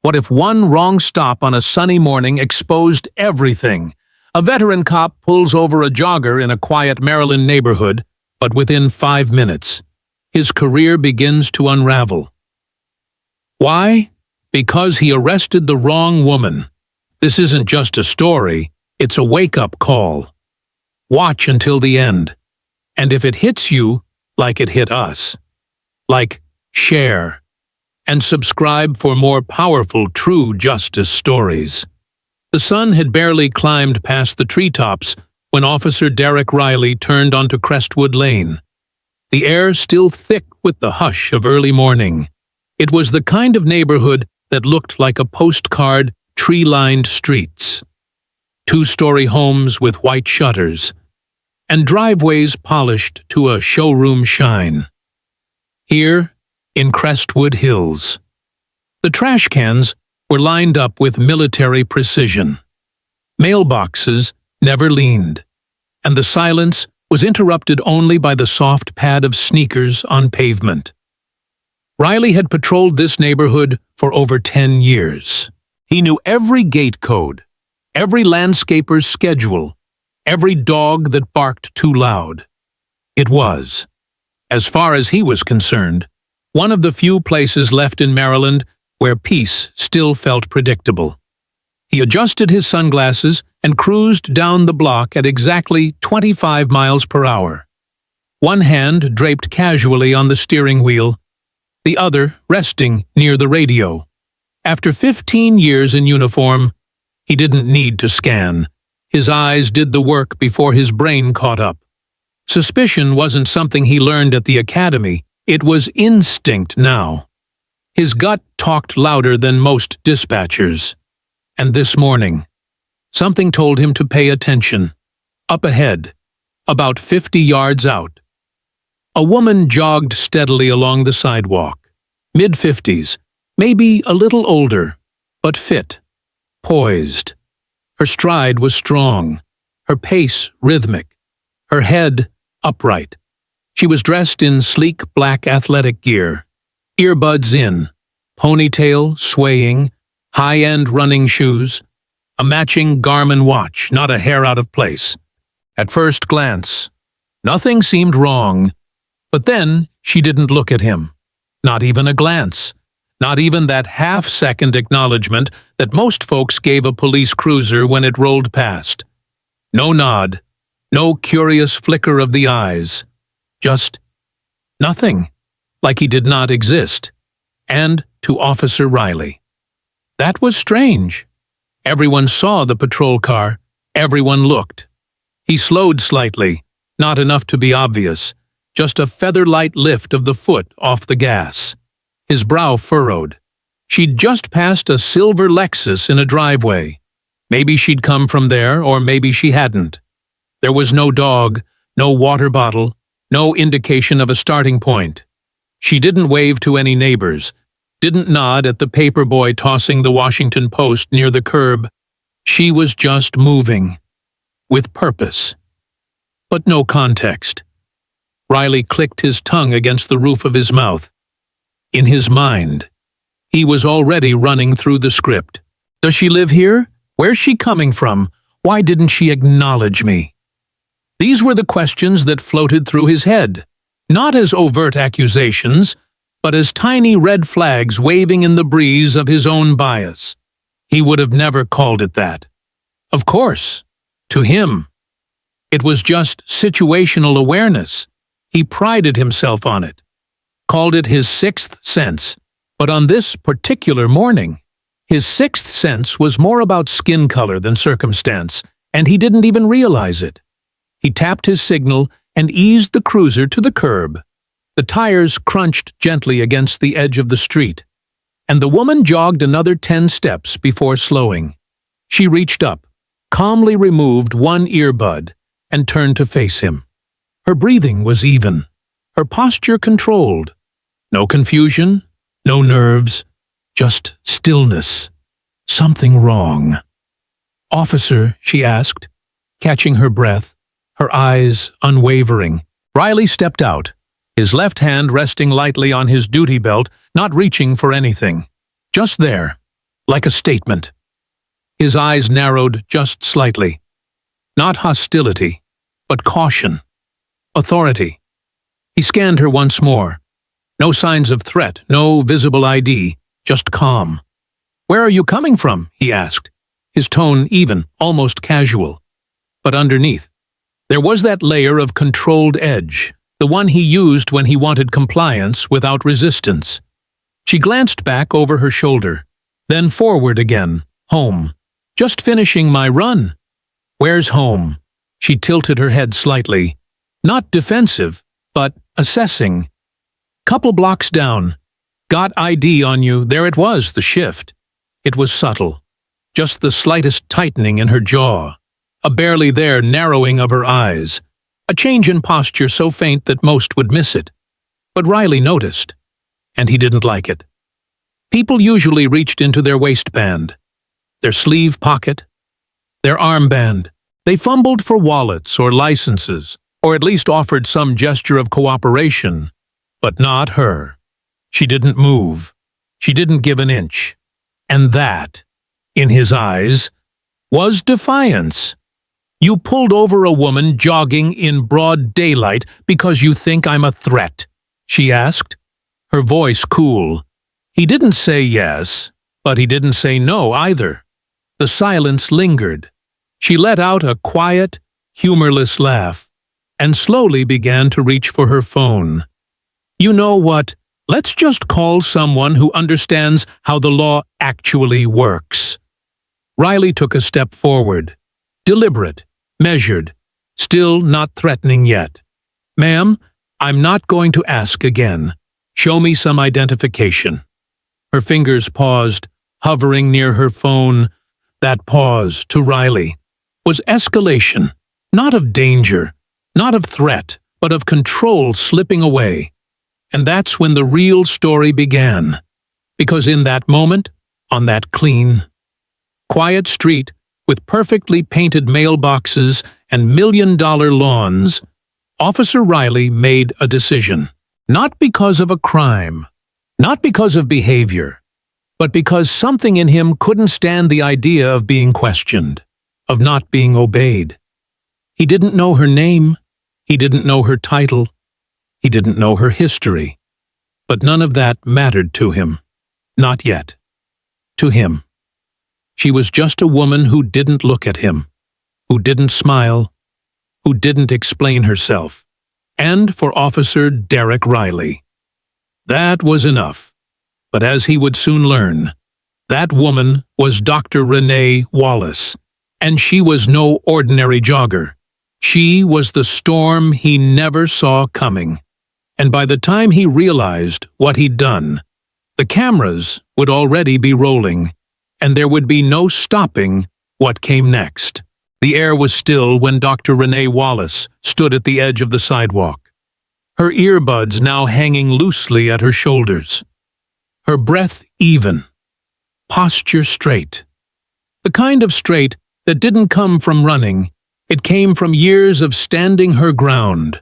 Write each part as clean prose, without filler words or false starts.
What if one wrong stop on a sunny morning exposed everything? A veteran cop pulls over a jogger in a quiet Maryland neighborhood, but within 5 minutes, his career begins to unravel. Why? Because he arrested the wrong woman. This isn't just a story, it's a wake-up call. Watch until the end. And if it hits you, like it hit us, like, share, and subscribe for more powerful true justice stories. The sun had barely climbed past the treetops when Officer Derek Riley turned onto Crestwood Lane. The air still thick with the hush of early morning. It was the kind of neighborhood that looked like a postcard, tree-lined streets. 2-story homes with white shutters, and driveways polished to a showroom shine. Here, in Crestwood Hills, the trash cans were lined up with military precision. Mailboxes never leaned, and the silence was interrupted only by the soft pad of sneakers on pavement. Riley had patrolled this neighborhood for over 10 years. He knew every gate code, every landscaper's schedule, every dog that barked too loud. It was, as far as he was concerned, one of the few places left in Maryland where peace still felt predictable. He adjusted his sunglasses and cruised down the block at exactly 25 miles per hour. One hand draped casually on the steering wheel, the other resting near the radio. After 15 years in uniform, he didn't need to scan. His eyes did the work before his brain caught up. Suspicion wasn't something he learned at the academy. It was instinct now. His gut talked louder than most dispatchers. And this morning, something told him to pay attention. Up ahead, about 50 yards out, a woman jogged steadily along the sidewalk. Mid-50s, maybe a little older, but fit, poised. Her stride was strong, her pace rhythmic, her head upright. She was dressed in sleek black athletic gear, earbuds in, ponytail swaying, high-end running shoes, a matching Garmin watch, not a hair out of place. At first glance, nothing seemed wrong, but then she didn't look at him. Not even a glance. Not even that half-second acknowledgement that most folks gave a police cruiser when it rolled past. No nod, no curious flicker of the eyes. Just nothing, like he did not exist. And to Officer Riley. That was strange. Everyone saw the patrol car. Everyone looked. He slowed slightly, not enough to be obvious, just a feather-light lift of the foot off the gas. His brow furrowed. She'd just passed a silver Lexus in a driveway. Maybe she'd come from there, or maybe she hadn't. There was no dog, no water bottle, no indication of a starting point. She didn't wave to any neighbors, didn't nod at the paper boy tossing the Washington Post near the curb. She was just moving, with purpose. But no context. Riley clicked his tongue against the roof of his mouth. In his mind, he was already running through the script. Does she live here? Where's she coming from? Why didn't she acknowledge me? These were the questions that floated through his head, not as overt accusations, but as tiny red flags waving in the breeze of his own bias. He would have never called it that. Of course, to him, it was just situational awareness. He prided himself on it, called it his sixth sense, but on this particular morning, his sixth sense was more about skin color than circumstance, and he didn't even realize it. He tapped his signal and eased the cruiser to the curb. The tires crunched gently against the edge of the street, and the woman jogged another 10 steps before slowing. She reached up, calmly removed one earbud, and turned to face him. Her breathing was even, her posture controlled. No confusion, no nerves, just stillness. Something wrong. "Officer," she asked, catching her breath, her eyes unwavering. Riley stepped out, his left hand resting lightly on his duty belt, not reaching for anything. Just there, like a statement. His eyes narrowed just slightly. Not hostility, but caution. Authority. He scanned her once more. No signs of threat, no visible ID, just calm. "Where are you coming from?" he asked, his tone even, almost casual. But underneath, there was that layer of controlled edge, the one he used when he wanted compliance without resistance. She glanced back over her shoulder, then forward again, home. "Just finishing my run." "Where's home?" She tilted her head slightly. Not defensive, but assessing. "Couple blocks down. Got ID on you." There it was, the shift. It was subtle. Just the slightest tightening in her jaw. A barely there narrowing of her eyes. A change in posture so faint that most would miss it. But Riley noticed. And he didn't like it. People usually reached into their waistband, their sleeve pocket, their armband. They fumbled for wallets or licenses, or at least offered some gesture of cooperation. But not her. She didn't move. She didn't give an inch. And that, in his eyes, was defiance. "You pulled over a woman jogging in broad daylight because you think I'm a threat?" she asked, her voice cool. He didn't say yes, but he didn't say no either. The silence lingered. She let out a quiet, humorless laugh, and slowly began to reach for her phone. "You know what? Let's just call someone who understands how the law actually works." Riley took a step forward. Deliberate, measured, still not threatening yet. "Ma'am, I'm not going to ask again. Show me some identification." Her fingers paused, hovering near her phone. That pause, to Riley, was escalation, not of danger, not of threat, but of control slipping away. And that's when the real story began. Because in that moment, on that clean, quiet street, with perfectly painted mailboxes and million-dollar lawns, Officer Riley made a decision. Not because of a crime, not because of behavior, but because something in him couldn't stand the idea of being questioned, of not being obeyed. He didn't know her name, he didn't know her title, he didn't know her history. But none of that mattered to him. Not yet. To him. She was just a woman who didn't look at him, who didn't smile, who didn't explain herself. And for Officer Derek Riley. That was enough. But as he would soon learn, that woman was Dr. Renee Wallace, and she was no ordinary jogger. She was the storm he never saw coming. And by the time he realized what he'd done, the cameras would already be rolling, and there would be no stopping what came next. The air was still when Dr. Renee Wallace stood at the edge of the sidewalk, her earbuds now hanging loosely at her shoulders, her breath even, posture straight. The kind of straight that didn't come from running, it came from years of standing her ground.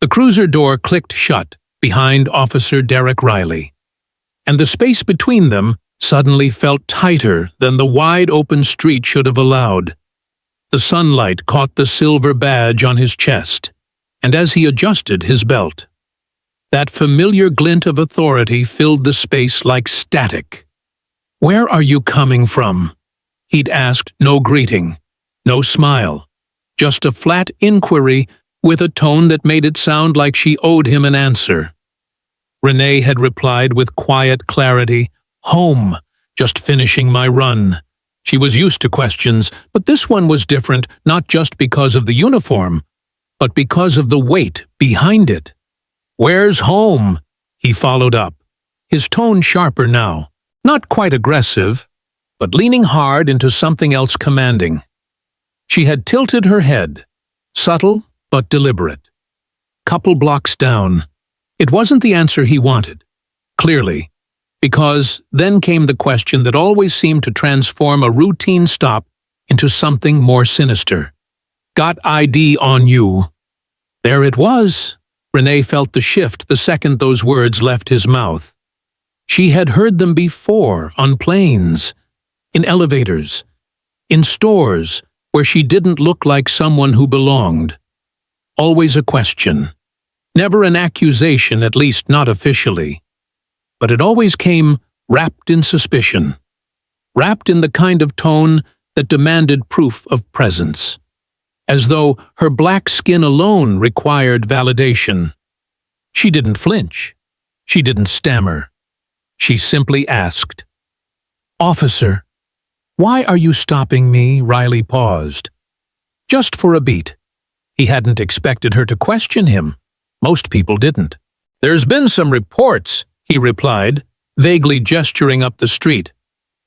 The cruiser door clicked shut behind Officer Derek Riley, and the space between them suddenly felt tighter than the wide-open street should have allowed. The sunlight caught the silver badge on his chest, and as he adjusted his belt, that familiar glint of authority filled the space like static. "Where are you coming from?" He'd asked, no greeting, no smile, just a flat inquiry with a tone that made it sound like she owed him an answer. Renee had replied with quiet clarity, "Home, just finishing my run." She was used to questions, but this one was different, not just because of the uniform, but because of the weight behind it. "Where's home?" he followed up, his tone sharper now, not quite aggressive, but leaning hard into something else commanding. She had tilted her head, subtle but deliberate. Couple blocks down. It wasn't the answer he wanted, clearly, because then came the question that always seemed to transform a routine stop into something more sinister. "Got ID on you?" There it was. Renee felt the shift the second those words left his mouth. She had heard them before on planes, in elevators, in stores where she didn't look like someone who belonged. Always a question. Never an accusation, at least not officially. But it always came wrapped in suspicion. Wrapped in the kind of tone that demanded proof of presence. As though her black skin alone required validation. She didn't flinch. She didn't stammer. She simply asked, "Officer, why are you stopping me?" Riley paused. Just for a beat. He hadn't expected her to question him. Most people didn't. "There's been some reports," he replied, vaguely gesturing up the street.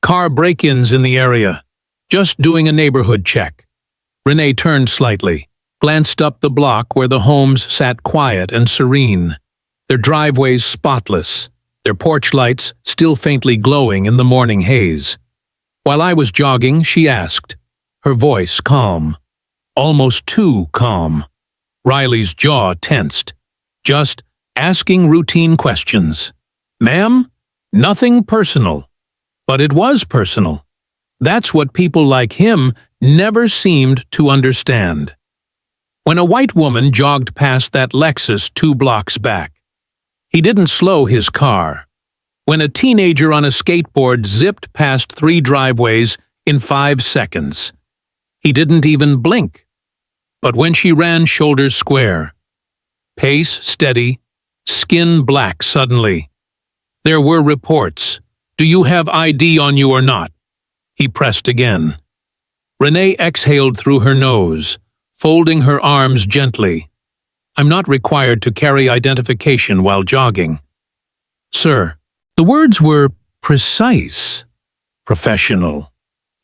"Car break-ins in the area. Just doing a neighborhood check." Renee turned slightly, glanced up the block where the homes sat quiet and serene, their driveways spotless, their porch lights still faintly glowing in the morning haze. While I was jogging, she asked, her voice calm, almost too calm. Riley's jaw tensed. "Just asking routine questions. Ma'am, nothing personal." But it was personal. That's what people like him never seemed to understand. When a white woman jogged past that Lexus 2 blocks back, he didn't slow his car. When a teenager on a skateboard zipped past 3 driveways in 5 seconds, he didn't even blink. But when she ran shoulders square, pace steady, skin black suddenly. There were reports. "Do you have ID on you or not?" He pressed again. Renee exhaled through her nose, folding her arms gently. "I'm not required to carry identification while jogging." "Sir." The words were precise, professional,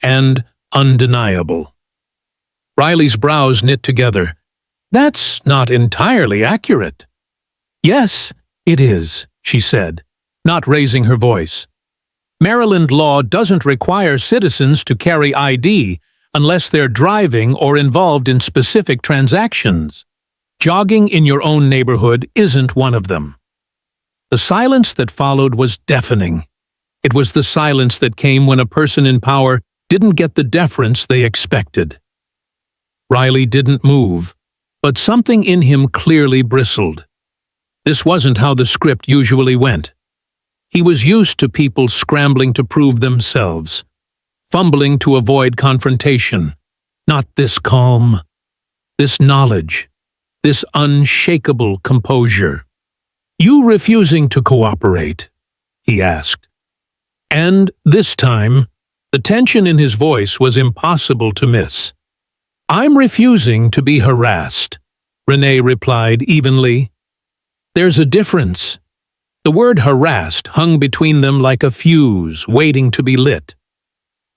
and undeniable. Riley's brows knit together. "That's not entirely accurate." "Yes, it is," she said, not raising her voice. "Maryland law doesn't require citizens to carry ID unless they're driving or involved in specific transactions. Jogging in your own neighborhood isn't one of them." The silence that followed was deafening. It was the silence that came when a person in power didn't get the deference they expected. Riley didn't move, but something in him clearly bristled. This wasn't how the script usually went. He was used to people scrambling to prove themselves, fumbling to avoid confrontation. Not this calm, this knowledge, this unshakable composure. "You refusing to cooperate?" he asked. And this time, the tension in his voice was impossible to miss. "I'm refusing to be harassed," Renee replied evenly. "There's a difference." The word harassed hung between them like a fuse waiting to be lit.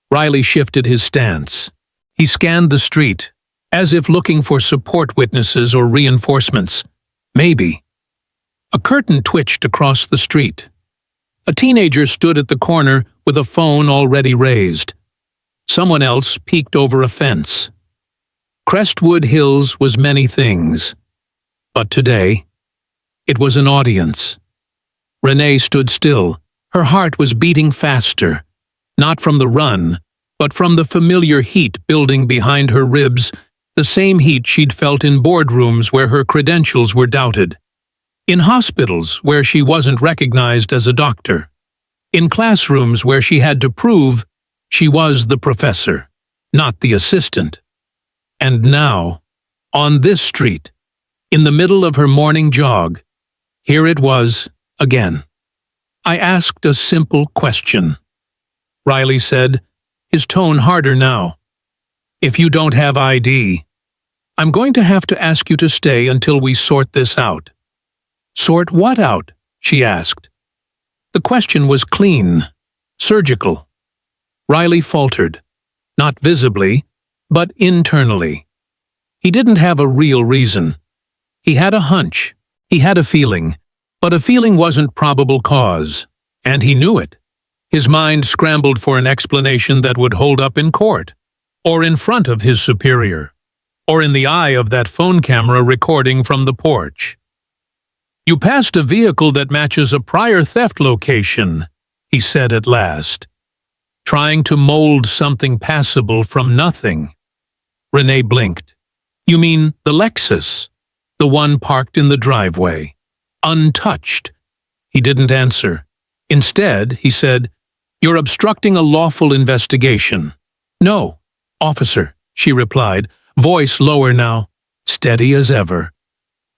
Riley shifted his stance. He scanned the street, as if looking for support witnesses or reinforcements. Maybe. A curtain twitched across the street. A teenager stood at the corner with a phone already raised. Someone else peeked over a fence. Crestwood Hills was many things. But today, it was an audience. Renee stood still. Her heart was beating faster. Not from the run, but from the familiar heat building behind her ribs, the same heat she'd felt in boardrooms where her credentials were doubted. In hospitals where she wasn't recognized as a doctor. In classrooms where she had to prove she was the professor, not the assistant. And now, on this street, in the middle of her morning jog, here it was, again. "I asked a simple question," Riley said, his tone harder now. "If you don't have ID, I'm going to have to ask you to stay until we sort this out." "Sort what out?" she asked. The question was clean, surgical. Riley faltered, not visibly, but internally. He didn't have a real reason. He had a hunch, he had a feeling, but a feeling wasn't probable cause, and he knew it. His mind scrambled for an explanation that would hold up in court, or in front of his superior, or in the eye of that phone camera recording from the porch. "You passed a vehicle that matches a prior theft location," he said at last. Trying to mold something passable from nothing. Renee blinked. You mean the Lexus? The one parked in the driveway. Untouched. He didn't answer. Instead, he said, You're obstructing a lawful investigation. No, officer, she replied, voice lower now, steady as ever.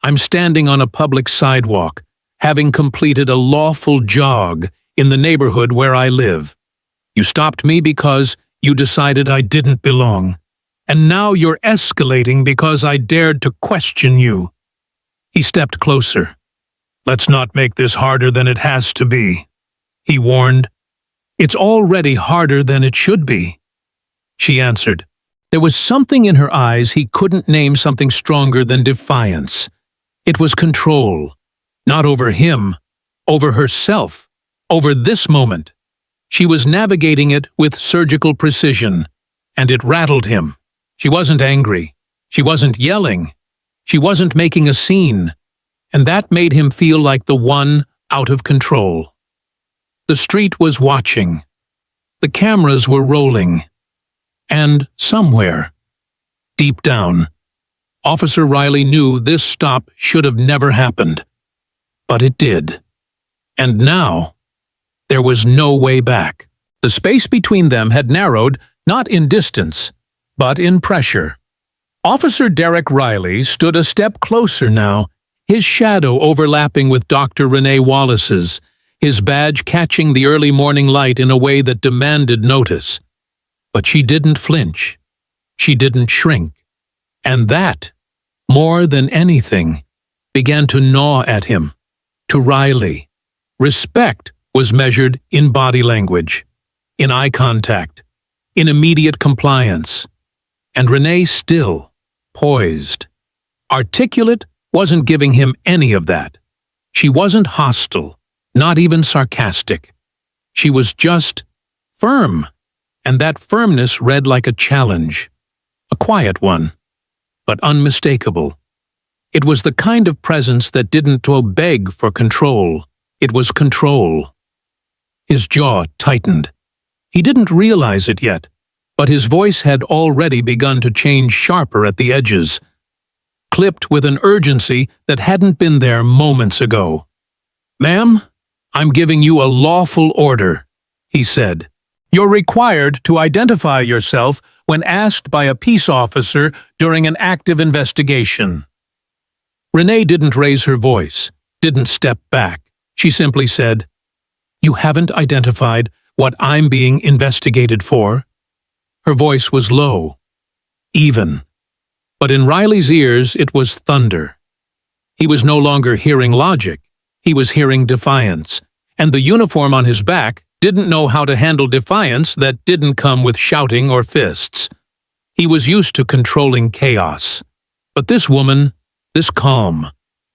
I'm standing on a public sidewalk, having completed a lawful jog in the neighborhood where I live. You stopped me because you decided I didn't belong. And now you're escalating because I dared to question you. He stepped closer. Let's not make this harder than it has to be, he warned. It's already harder than it should be, she answered. There was something in her eyes he couldn't name, something stronger than defiance. It was control, not over him, over herself, over this moment. She was navigating it with surgical precision, and it rattled him. She wasn't angry. She wasn't yelling. She wasn't making a scene, and that made him feel like the one out of control. The street was watching. The cameras were rolling. And somewhere, deep down, Officer Riley knew this stop should have never happened. But it did. And now, there was no way back. The space between them had narrowed, not in distance, but in pressure. Officer Derek Riley stood a step closer now, his shadow overlapping with Dr. Renee Wallace's, his badge catching the early morning light in a way that demanded notice. But she didn't flinch. She didn't shrink. And that, more than anything, began to gnaw at him. To Riley, respect was measured in body language, in eye contact, in immediate compliance. And Renee, still poised, articulate, wasn't giving him any of that. She wasn't hostile, not even sarcastic. She was just firm, and that firmness read like a challenge, a quiet one, but unmistakable. It was the kind of presence that didn't beg for control. It was control. His jaw tightened. He didn't realize it yet, but his voice had already begun to change sharper at the edges, clipped with an urgency that hadn't been there moments ago. Ma'am, I'm giving you a lawful order, he said. You're required to identify yourself when asked by a peace officer during an active investigation. Renee didn't raise her voice, didn't step back. She simply said, You haven't identified what I'm being investigated for. Her voice was low, even. But in Riley's ears it was thunder. He was no longer hearing logic. He was hearing defiance. And the uniform on his back didn't know how to handle defiance that didn't come with shouting or fists. He was used to controlling chaos. But this woman, this calm,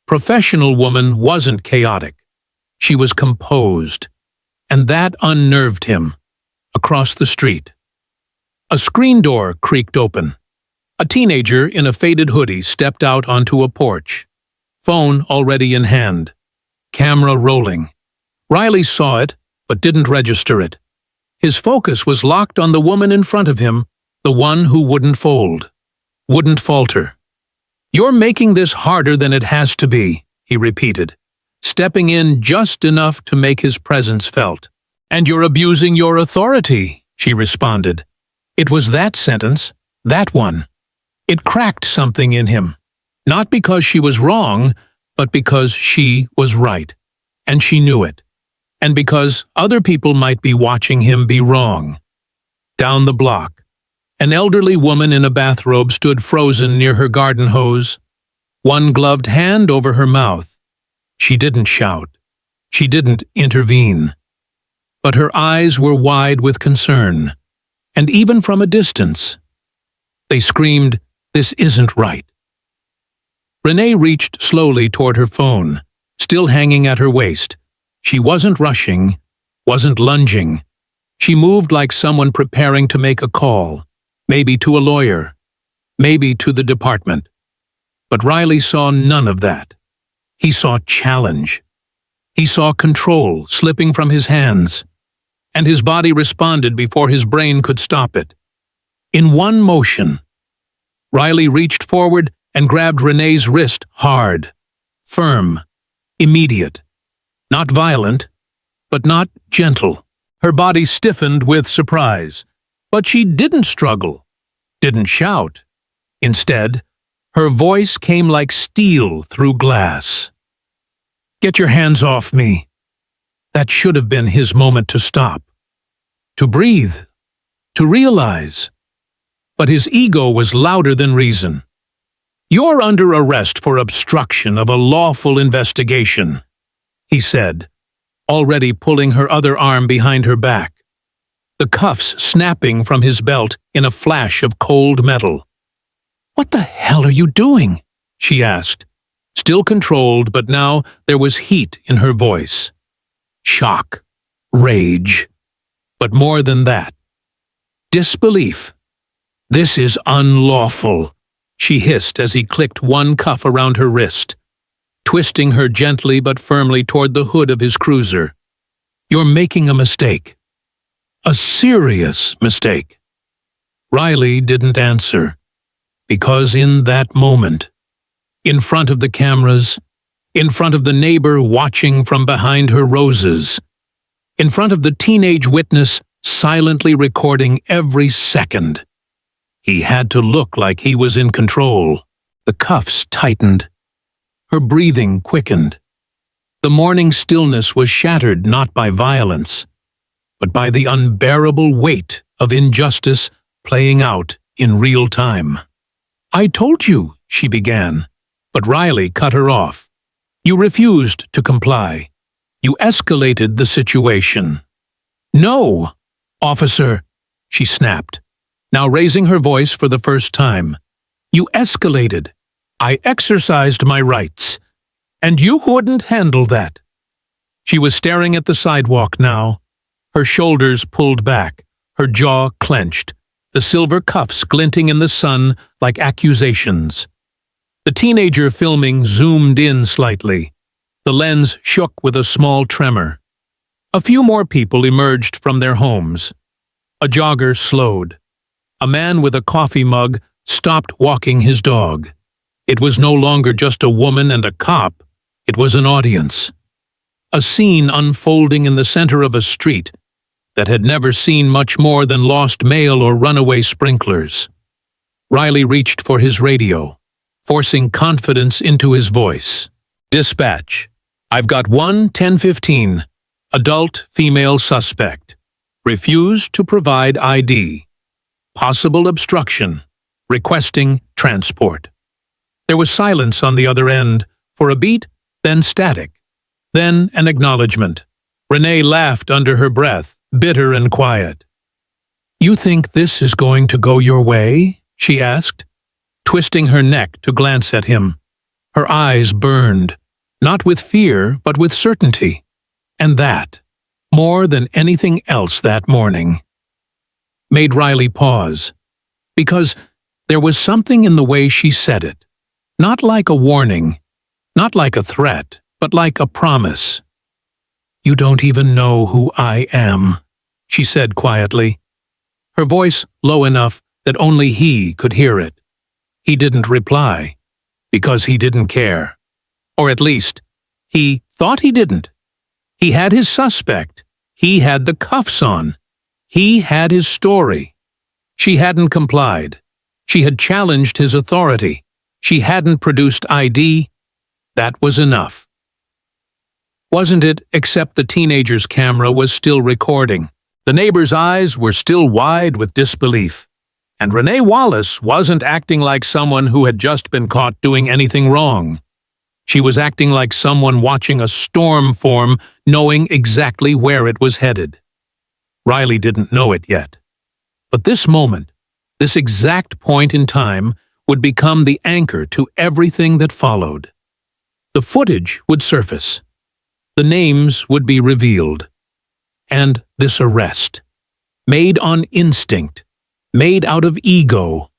professional woman wasn't chaotic. She was composed. And that unnerved him. Across the street, a screen door creaked open. A teenager in a faded hoodie stepped out onto a porch. Phone already in hand. Camera rolling. Riley saw it, but didn't register it. His focus was locked on the woman in front of him, the one who wouldn't fold, wouldn't falter. You're making this harder than it has to be, he repeated, stepping in just enough to make his presence felt. And you're abusing your authority, she responded. It was that sentence, that one. It cracked something in him. Not because she was wrong, but because she was right. And she knew it. And because other people might be watching him be wrong. Down the block, an elderly woman in a bathrobe stood frozen near her garden hose, one gloved hand over her mouth. She didn't shout. She didn't intervene. But her eyes were wide with concern, and even from a distance, they screamed, "This isn't right." Renee reached slowly toward her phone, still hanging at her waist. She wasn't rushing, wasn't lunging. She moved like someone preparing to make a call, maybe to a lawyer, maybe to the department. But Riley saw none of that. He saw challenge. He saw control slipping from his hands. and his body responded before his brain could stop it. In one motion, Riley reached forward and grabbed Renee's wrist hard, firm, immediate. Not violent, but not gentle. Her body stiffened with surprise, but she didn't struggle, didn't shout. Instead, her voice came like steel through glass. "Get your hands off me." That should have been his moment to stop, to breathe, to realize. But his ego was louder than reason. "You're under arrest for obstruction of a lawful investigation," he said, already pulling her other arm behind her back, the cuffs snapping from his belt in a flash of cold metal. "What the hell are you doing?" she asked, still controlled, but now there was heat in her voice. Shock, rage, but more than that, disbelief. "This is unlawful," she hissed as he clicked one cuff around her wrist, twisting her gently but firmly toward the hood of his cruiser. "You're making a mistake. A serious mistake." Riley didn't answer, because in that moment, in front of the cameras, in front of the neighbor watching from behind her roses, in front of the teenage witness silently recording every second, he had to look like he was in control. The cuffs tightened. Her breathing quickened. The morning stillness was shattered not by violence, but by the unbearable weight of injustice playing out in real time. "I told you," she began, but Riley cut her off. "You refused to comply. You escalated the situation." "No, officer," she snapped, now raising her voice for the first time. "You escalated. I exercised my rights. And you wouldn't handle that." She was staring at the sidewalk now, her shoulders pulled back, her jaw clenched, the silver cuffs glinting in the sun like accusations. The teenager filming zoomed in slightly. The lens shook with a small tremor. A few more people emerged from their homes. A jogger slowed. A man with a coffee mug stopped walking his dog. It was no longer just a woman and a cop. It was an audience. A scene unfolding in the center of a street that had never seen much more than lost mail or runaway sprinklers. Riley reached for his radio, forcing confidence into his voice. "Dispatch. I've got 1-1015. Adult female suspect. Refused to provide ID. Possible obstruction. Requesting transport." There was silence on the other end, for a beat, then static, then an acknowledgement. Renee laughed under her breath, bitter and quiet. "You think this is going to go your way?" she asked, twisting her neck to glance at him. Her eyes burned, not with fear, but with certainty. And that, more than anything else that morning, made Riley pause, because there was something in the way she said it. Not like a warning, not like a threat, but like a promise. "You don't even know who I am," she said quietly, her voice low enough that only he could hear it. He didn't reply, because he didn't care. Or at least, he thought he didn't. He had his suspect. He had the cuffs on. He had his story. She hadn't complied. She had challenged his authority. She hadn't produced ID. That was enough. Wasn't it, except the teenager's camera was still recording. The neighbor's eyes were still wide with disbelief. And Renee Wallace wasn't acting like someone who had just been caught doing anything wrong. She was acting like someone watching a storm form, knowing exactly where it was headed. Riley didn't know it yet. But this moment, this exact point in time, would become the anchor to everything that followed. The footage would surface. The names would be revealed. And this arrest, made on instinct, made out of ego,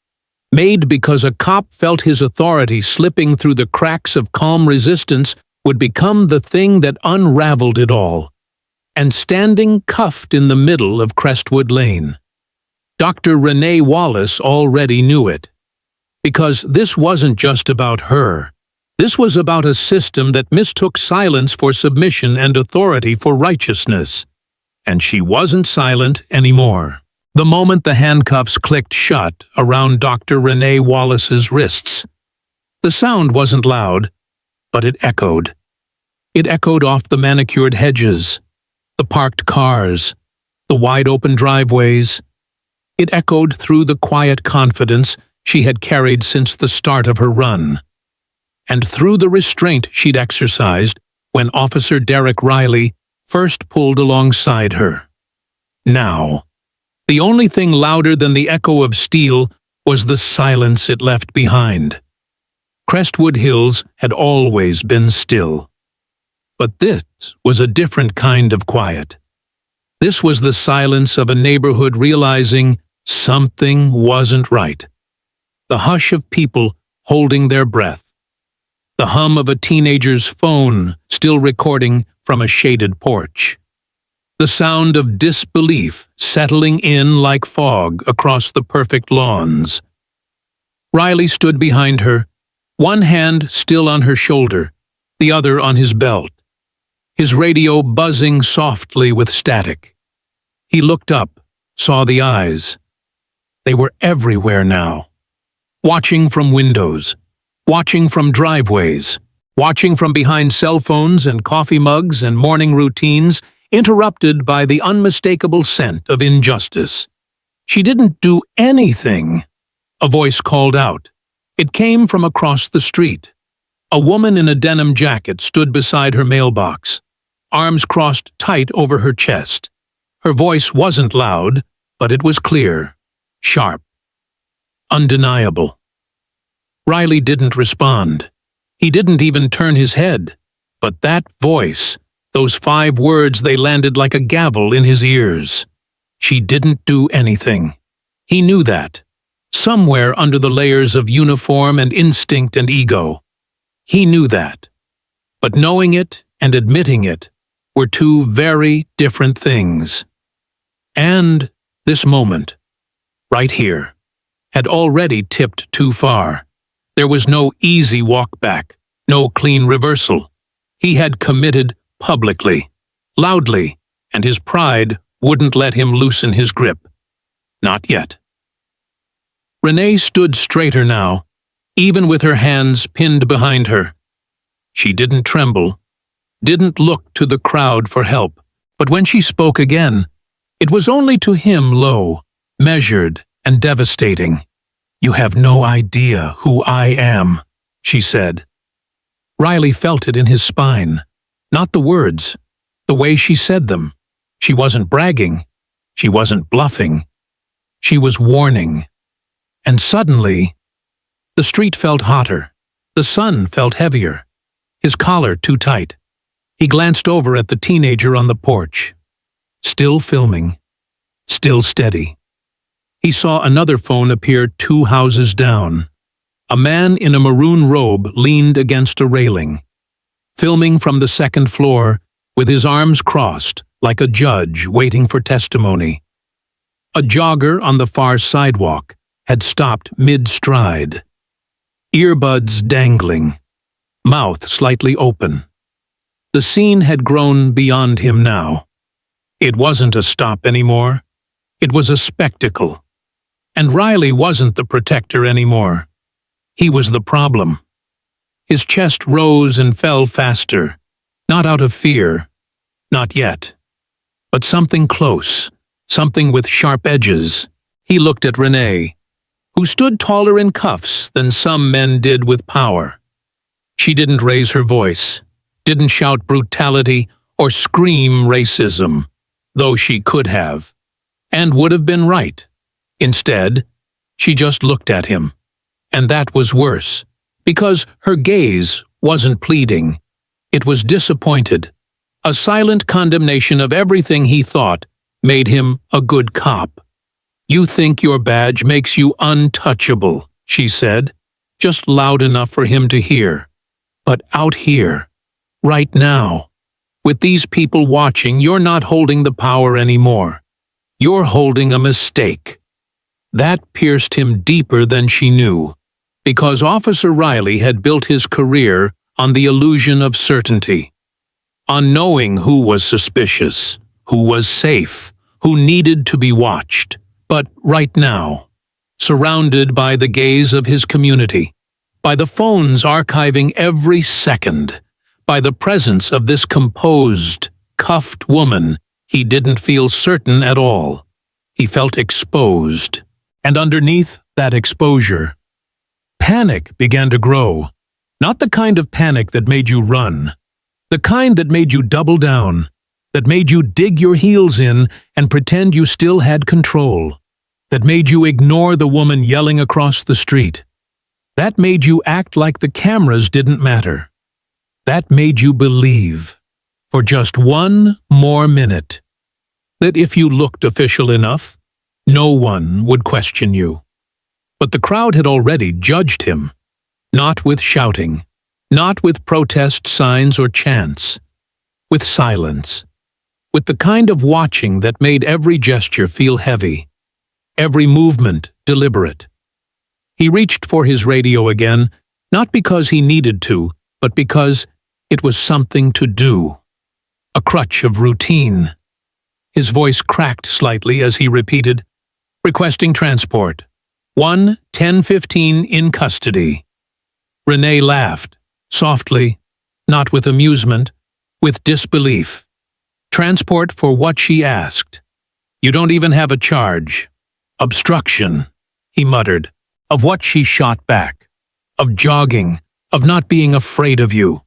made because a cop felt his authority slipping through the cracks of calm resistance, would become the thing that unraveled it all. and standing cuffed in the middle of Crestwood Lane. Dr. Renee Wallace already knew it. Because this wasn't just about her. This was about a system that mistook silence for submission and authority for righteousness. And she wasn't silent anymore. The moment the handcuffs clicked shut around Dr. Renee Wallace's wrists. The sound wasn't loud, but it echoed. It echoed off the manicured hedges, the parked cars, the wide-open driveways. It echoed through the quiet confidence she had carried since the start of her run, and through the restraint she'd exercised when Officer Derek Riley first pulled alongside her. Now, the only thing louder than the echo of steel was the silence it left behind. Crestwood Hills had always been still. But this was a different kind of quiet. This was the silence of a neighborhood realizing something wasn't right. The hush of people holding their breath. The hum of a teenager's phone still recording from a shaded porch. The sound of disbelief settling in like fog across the perfect lawns. Riley stood behind her, one hand still on her shoulder, the other on his belt, his radio buzzing softly with static. He looked up, saw the eyes. They were everywhere now. Watching from windows, watching from driveways, watching from behind cell phones and coffee mugs and morning routines, interrupted by the unmistakable scent of injustice. She didn't do anything. A voice called out. It came from across the street. A woman in a denim jacket stood beside her mailbox, arms crossed tight over her chest. Her voice wasn't loud, but it was clear, sharp, undeniable. Riley didn't respond. He didn't even turn his head. But that voice, those 5 words, they landed like a gavel in his ears. She didn't do anything. He knew that. Somewhere under the layers of uniform and instinct and ego. He knew that. But knowing it and admitting it were 2 very different things. And this moment, right here, had already tipped too far. There was no easy walk back, no clean reversal. He had committed publicly, loudly, and his pride wouldn't let him loosen his grip. Not yet. Renee stood straighter now, even with her hands pinned behind her. She didn't tremble, didn't look to the crowd for help, but when she spoke again, it was only to him low, measured, and devastating. "You have no idea who I am," she said. Riley felt it in his spine. Not the words, the way she said them. She wasn't bragging. She wasn't bluffing. She was warning. And suddenly, the street felt hotter. The sun felt heavier. His collar too tight. He glanced over at the teenager on the porch. Still filming. Still steady. He saw another phone appear 2 houses down. A man in a maroon robe leaned against a railing, filming from the 2nd floor with his arms crossed like a judge waiting for testimony. A jogger on the far sidewalk had stopped mid-stride, earbuds dangling, mouth slightly open. The scene had grown beyond him now. It wasn't a stop anymore. It was a spectacle. And Riley wasn't the protector anymore. He was the problem. His chest rose and fell faster, not out of fear, not yet, but something close, something with sharp edges. He looked at Renee, who stood taller in cuffs than some men did with power. She didn't raise her voice, didn't shout brutality or scream racism, though she could have, and would have been right. Instead, she just looked at him. And that was worse, because her gaze wasn't pleading. It was disappointed. A silent condemnation of everything he thought made him a good cop. "You think your badge makes you untouchable," she said, just loud enough for him to hear. "But out here, right now, With these people watching, you're not holding the power anymore. You're holding a mistake. That pierced him deeper than she knew, because Officer Riley had built his career on the illusion of certainty, on knowing who was suspicious, who was safe, who needed to be watched. But right now, surrounded by the gaze of his community, by the phones archiving every second, by the presence of this composed, cuffed woman, he didn't feel certain at all. He felt exposed. And underneath that exposure, panic began to grow. Not the kind of panic that made you run. The kind that made you double down, that made you dig your heels in and pretend you still had control, that made you ignore the woman yelling across the street. That made you act like the cameras didn't matter. That made you believe, for just one more minute, that if you looked official enough, no one would question you. But the crowd had already judged him, not with shouting, not with protest signs or chants, with silence, with the kind of watching that made every gesture feel heavy, every movement deliberate. He reached for his radio again, not because he needed to, but because it was something to do. A crutch of routine. His voice cracked slightly as he repeated, "Requesting transport. 1-10-15 in custody." Renee laughed, softly, not with amusement, with disbelief. Transport for what she asked. "You don't even have a charge." "Obstruction," he muttered, of what she shot back, of jogging, of not being afraid of you.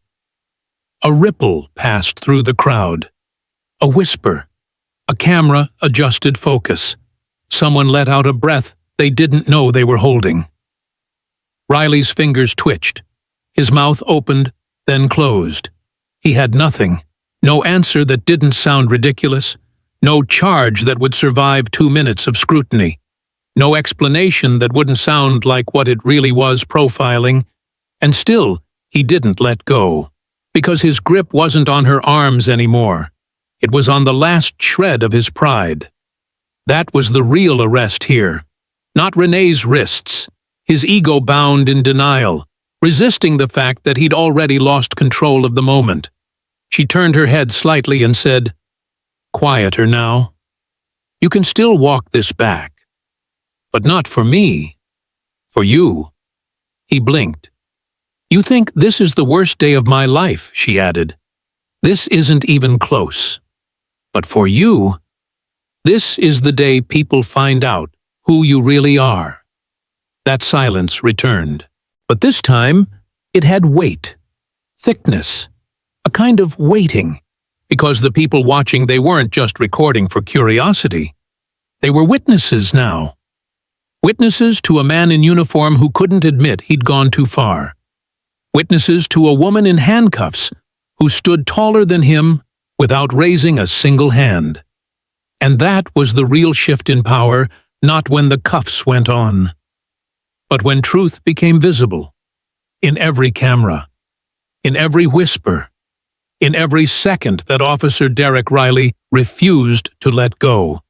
A ripple passed through the crowd. A whisper. A camera adjusted focus. Someone let out a breath they didn't know they were holding. Riley's fingers twitched. His mouth opened, then closed. He had nothing. No answer that didn't sound ridiculous. No charge that would survive 2 minutes of scrutiny. No explanation that wouldn't sound like what it really was, profiling. And still, he didn't let go. Because his grip wasn't on her arms anymore. It was on the last shred of his pride. That was the real arrest here. Not Renee's wrists. His ego bound in denial, resisting the fact that he'd already lost control of the moment. She turned her head slightly and said, "Quieter now. You can still walk this back. But not for me. For you." He blinked. "You think this is the worst day of my life," she added. "This isn't even close. But for you, this is the day people find out who you really are." That silence returned. But this time, it had weight, thickness, a kind of waiting, because the people watching, they weren't just recording for curiosity. They were witnesses now. Witnesses to a man in uniform who couldn't admit he'd gone too far. Witnesses to a woman in handcuffs who stood taller than him without raising a single hand. And that was the real shift in power, not when the cuffs went on, but when truth became visible. In every camera, in every whisper, in every second that Officer Derek Riley refused to let go,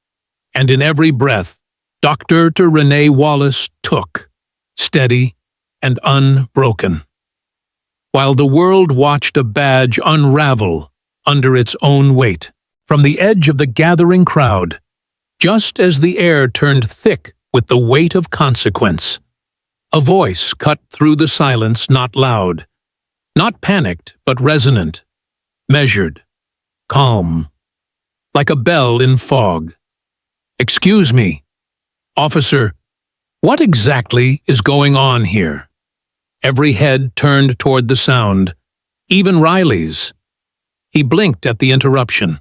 and in every breath Dr. Renee Wallace took, steady and unbroken. While the world watched a badge unravel under its own weight, from the edge of the gathering crowd, just as the air turned thick with the weight of consequence, a voice cut through the silence, not loud, not panicked, but resonant, measured, calm, like a bell in fog. "Excuse me, officer, what exactly is going on here?" Every head turned toward the sound, even Riley's. He blinked at the interruption,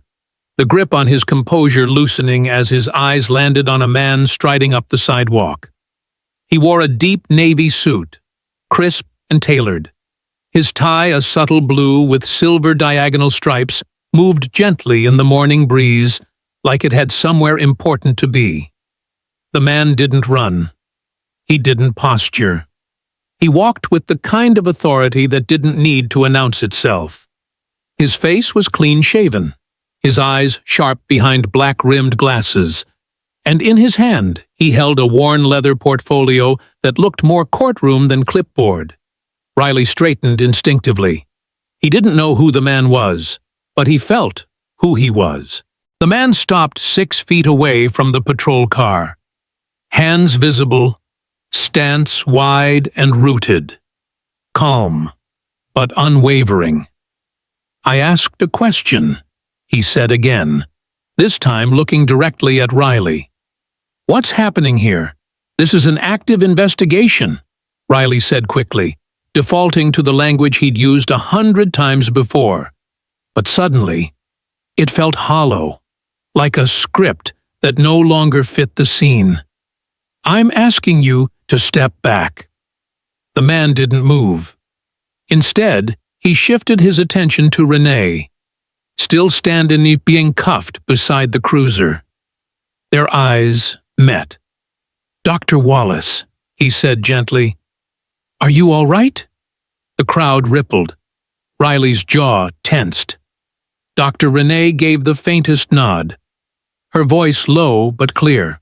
the grip on his composure loosening as his eyes landed on a man striding up the sidewalk. He wore a deep navy suit, crisp and tailored. His tie, a subtle blue with silver diagonal stripes, moved gently in the morning breeze like it had somewhere important to be. The man didn't run. He didn't posture. He walked with the kind of authority that didn't need to announce itself. His face was clean-shaven, his eyes sharp behind black-rimmed glasses, and in his hand he held a worn leather portfolio that looked more courtroom than clipboard. Riley straightened instinctively. He didn't know who the man was, but he felt who he was. The man stopped 6 feet away from the patrol car. Hands visible, stance wide and rooted. Calm, but unwavering. "I asked a question," he said again, this time looking directly at Riley. "What's happening here? This is an active investigation," Riley said quickly, defaulting to the language he'd used 100 times before. But suddenly, it felt hollow, like a script that no longer fit the scene. "I'm asking you to step back." The man didn't move. Instead, he shifted his attention to Renee, still standing being cuffed beside the cruiser. Their eyes met. "Dr. Wallace," he said gently, "are you all right?" The crowd rippled. Riley's jaw tensed. Dr. Renee gave the faintest nod, her voice low but clear.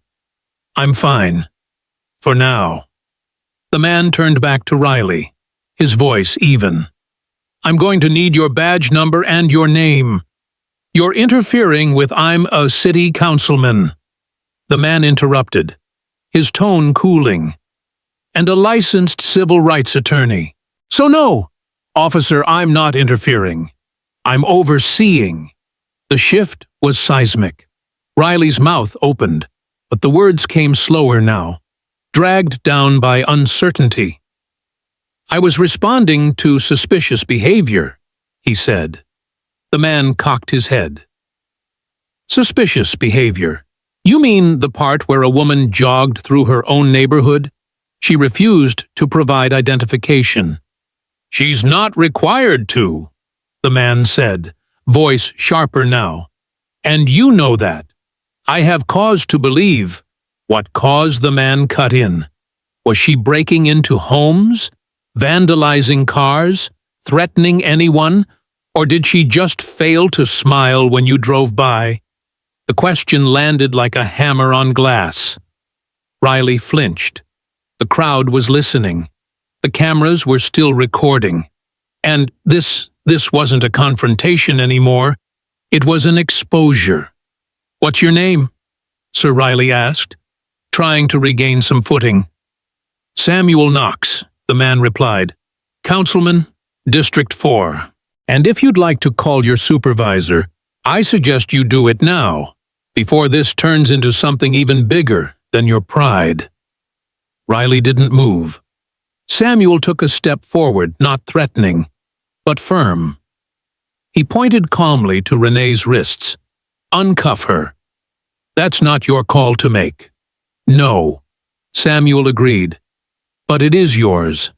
"I'm fine. For now." The man turned back to Riley, his voice even. "I'm going to need your badge number and your name. You're interfering with I'm a city councilman." The man interrupted, his tone cooling. "And a licensed civil rights attorney. So no, officer, I'm not interfering. I'm overseeing." The shift was seismic. Riley's mouth opened, but the words came slower now, dragged down by uncertainty. "I was responding to suspicious behavior," he said. The man cocked his head. "Suspicious behavior? You mean the part where a woman jogged through her own neighborhood? She refused to provide identification." "She's not required to," the man said, voice sharper now. "And you know that. I have cause to believe." What cause? The man cut in. Was she breaking into homes, vandalizing cars, threatening anyone, or did she just fail to smile when you drove by? The question landed like a hammer on glass. Riley flinched. The crowd was listening. The cameras were still recording. And this wasn't a confrontation anymore. It was an exposure. "What's your name?" Sir Riley asked, trying to regain some footing. "Samuel Knox," the man replied. "Councilman, District 4. And if you'd like to call your supervisor, I suggest you do it now, before this turns into something even bigger than your pride." Riley didn't move. Samuel took a step forward, not threatening, but firm. He pointed calmly to Renee's wrists. "Uncuff her." "That's not your call to make." "No," Samuel agreed. "But it is yours.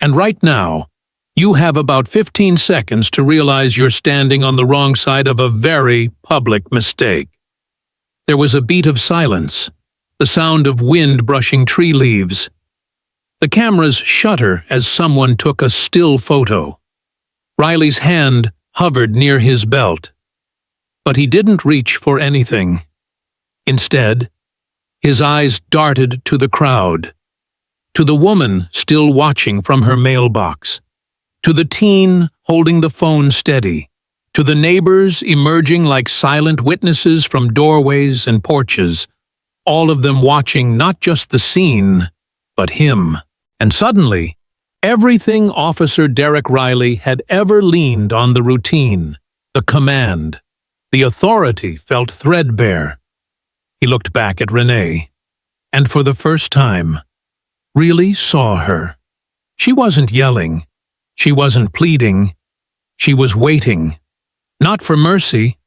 And right now, you have about 15 seconds to realize you're standing on the wrong side of a very public mistake." There was a beat of silence, the sound of wind brushing tree leaves. The cameras shudder as someone took a still photo. Riley's hand hovered near his belt, but he didn't reach for anything. Instead, his eyes darted to the crowd, to the woman still watching from her mailbox, to the teen holding the phone steady, to the neighbors emerging like silent witnesses from doorways and porches, all of them watching not just the scene, but him. And suddenly, everything Officer Derek Riley had ever leaned on, the routine, the command, the authority, felt threadbare. He looked back at Renee, and for the first time, really saw her. She wasn't yelling. She wasn't pleading. She was waiting. Not for mercy.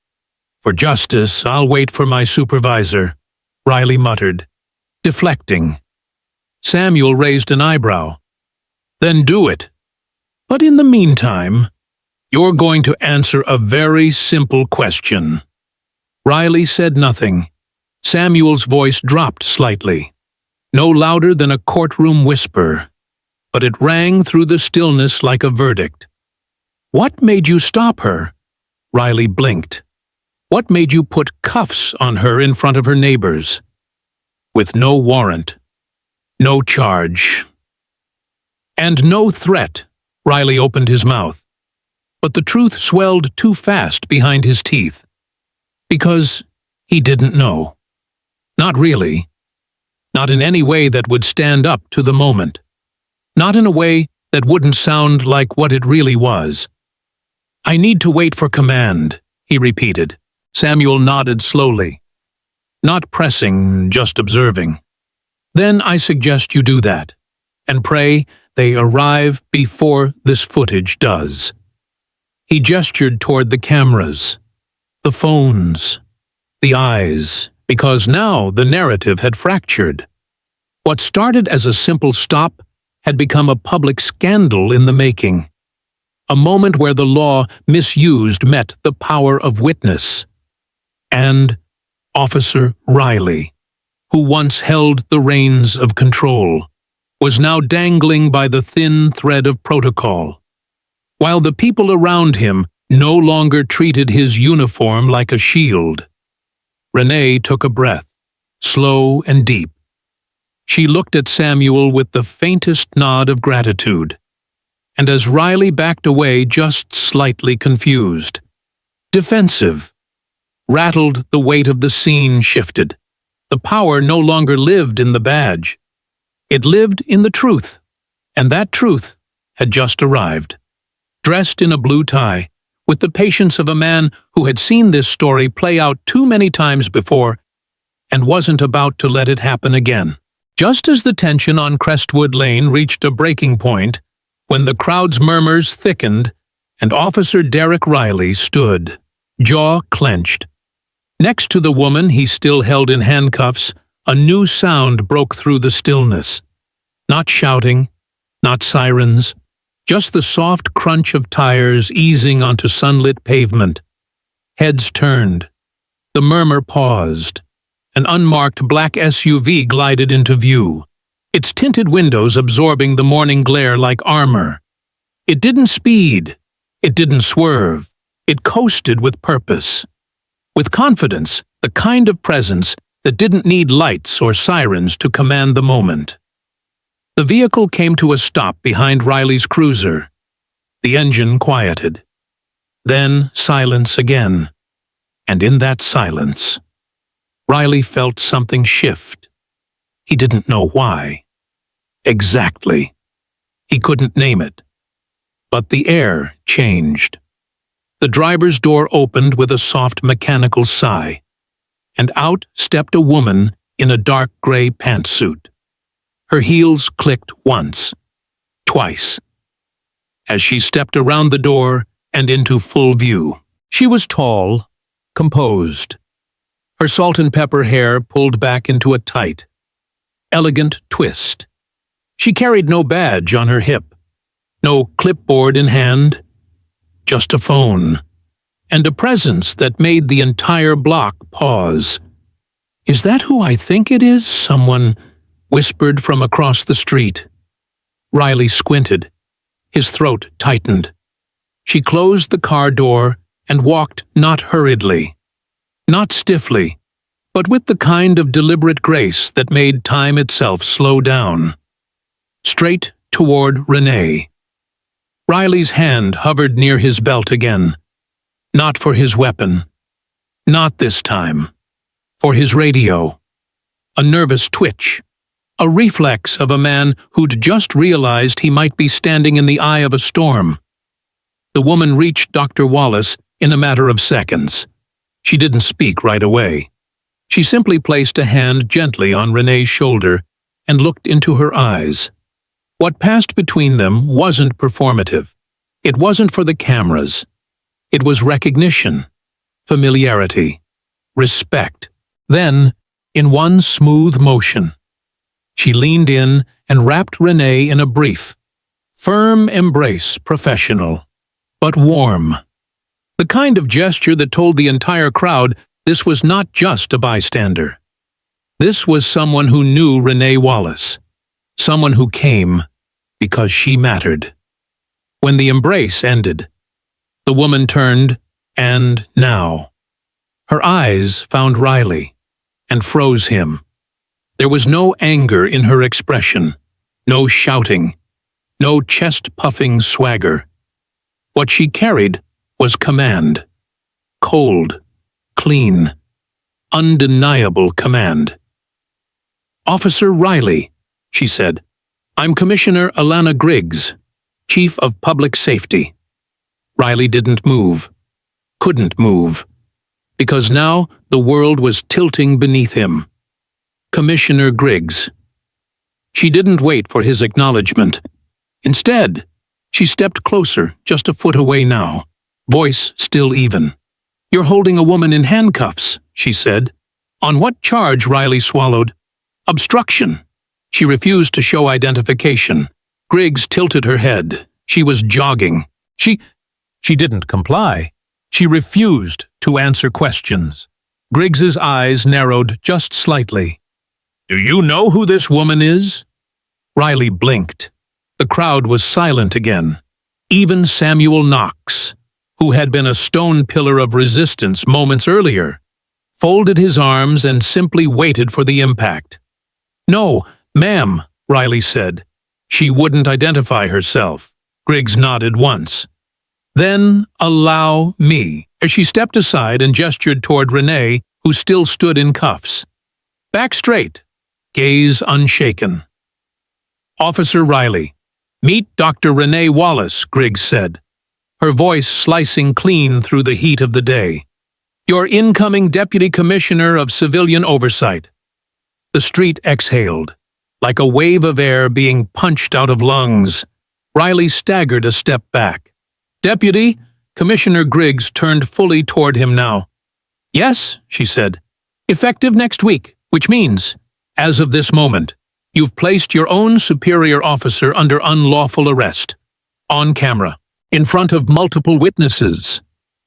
"For justice, I'll wait for my supervisor," Riley muttered, deflecting. Samuel raised an eyebrow. "Then do it. But in the meantime, you're going to answer a very simple question." Riley said nothing. Samuel's voice dropped slightly, no louder than a courtroom whisper, but it rang through the stillness like a verdict. "What made you stop her?" Riley blinked. What made you put cuffs on her in front of her neighbors? With no warrant, no charge, and no threat, Riley opened his mouth. But the truth swelled too fast behind his teeth. Because he didn't know. Not really. Not in any way that would stand up to the moment. Not in a way that wouldn't sound like what it really was. I need to wait for command, he repeated. Samuel nodded slowly. Not pressing, just observing. Then I suggest you do that, and pray they arrive before this footage does. He gestured toward the cameras, the phones, the eyes, because now the narrative had fractured. What started as a simple stop had become a public scandal in the making. A moment where the law misused met the power of witness. And Officer Riley, who once held the reins of control, was now dangling by the thin thread of protocol, while the people around him no longer treated his uniform like a shield. Renee took a breath, slow and deep. She looked at Samuel with the faintest nod of gratitude, and as Riley backed away just slightly confused, defensive, rattled, the weight of the scene shifted. The power no longer lived in the badge. It lived in the truth, and that truth had just arrived. Dressed in a blue tie, with the patience of a man who had seen this story play out too many times before and wasn't about to let it happen again. Just as the tension on Crestwood Lane reached a breaking point, when the crowd's murmurs thickened and Officer Derek Riley stood, jaw clenched. Next to the woman he still held in handcuffs, a new sound broke through the stillness. Not shouting, not sirens, just the soft crunch of tires easing onto sunlit pavement. Heads turned. The murmur paused. An unmarked black SUV glided into view, its tinted windows absorbing the morning glare like armor. It didn't speed. It didn't swerve. It coasted with purpose. With confidence, the kind of presence that didn't need lights or sirens to command the moment. The vehicle came to a stop behind Riley's cruiser. The engine quieted. Then silence again. And in that silence, Riley felt something shift. He didn't know why. Exactly. He couldn't name it. But the air changed. The driver's door opened with a soft mechanical sigh, and out stepped a woman in a dark gray pantsuit. Her heels clicked once, twice, as she stepped around the door and into full view. She was tall, composed. Her salt and pepper hair pulled back into a tight, elegant twist. She carried no badge on her hip, no clipboard in hand, just a phone, and a presence that made the entire block pause. "Is that who I think it is?" someone whispered from across the street. Riley squinted. His throat tightened. She closed the car door and walked not hurriedly, not stiffly, but with the kind of deliberate grace that made time itself slow down. Straight toward Renee. Riley's hand hovered near his belt again. Not for his weapon. Not this time. For his radio. A nervous twitch. A reflex of a man who'd just realized he might be standing in the eye of a storm. The woman reached Dr. Wallace in a matter of seconds. She didn't speak right away. She simply placed a hand gently on Renee's shoulder and looked into her eyes. What passed between them wasn't performative. It wasn't for the cameras. It was recognition, familiarity, respect. Then, in one smooth motion, she leaned in and wrapped Renee in a brief, firm embrace, professional, but warm. The kind of gesture that told the entire crowd this was not just a bystander. This was someone who knew Renee Wallace. Someone who came because she mattered. When the embrace ended, the woman turned And now. Her eyes found Riley and froze him. There was no anger in her expression, no shouting, no chest-puffing swagger. What she carried was command. Cold, clean, undeniable command. "Officer Riley," she said. "I'm Commissioner Alana Griggs, Chief of Public Safety." Riley didn't move, couldn't move, because now the world was tilting beneath him. Commissioner Griggs. She didn't wait for his acknowledgement. Instead, she stepped closer, just a foot away now, voice still even. "You're holding a woman in handcuffs," she said. "On what charge?" Riley swallowed. "Obstruction." She refused to show identification. Griggs tilted her head. She was jogging. She didn't comply. She refused to answer questions. Griggs's eyes narrowed just slightly. "Do you know who this woman is?" Riley blinked. The crowd was silent again. Even Samuel Knox, who had been a stone pillar of resistance moments earlier, folded his arms and simply waited for the impact. "No, ma'am," Riley said. She wouldn't identify herself. Griggs nodded once. "Then allow me," as she stepped aside and gestured toward Renee, who still stood in cuffs. "Back straight, gaze unshaken." "Officer Riley, meet Dr. Renee Wallace," Griggs said, her voice slicing clean through the heat of the day. "Your incoming Deputy Commissioner of Civilian Oversight." The street exhaled, like a wave of air being punched out of lungs. Riley staggered a step back. "Deputy," Commissioner Griggs turned fully toward him now. "Yes," she said. "Effective next week, which means, as of this moment, you've placed your own superior officer under unlawful arrest. On camera, in front of multiple witnesses."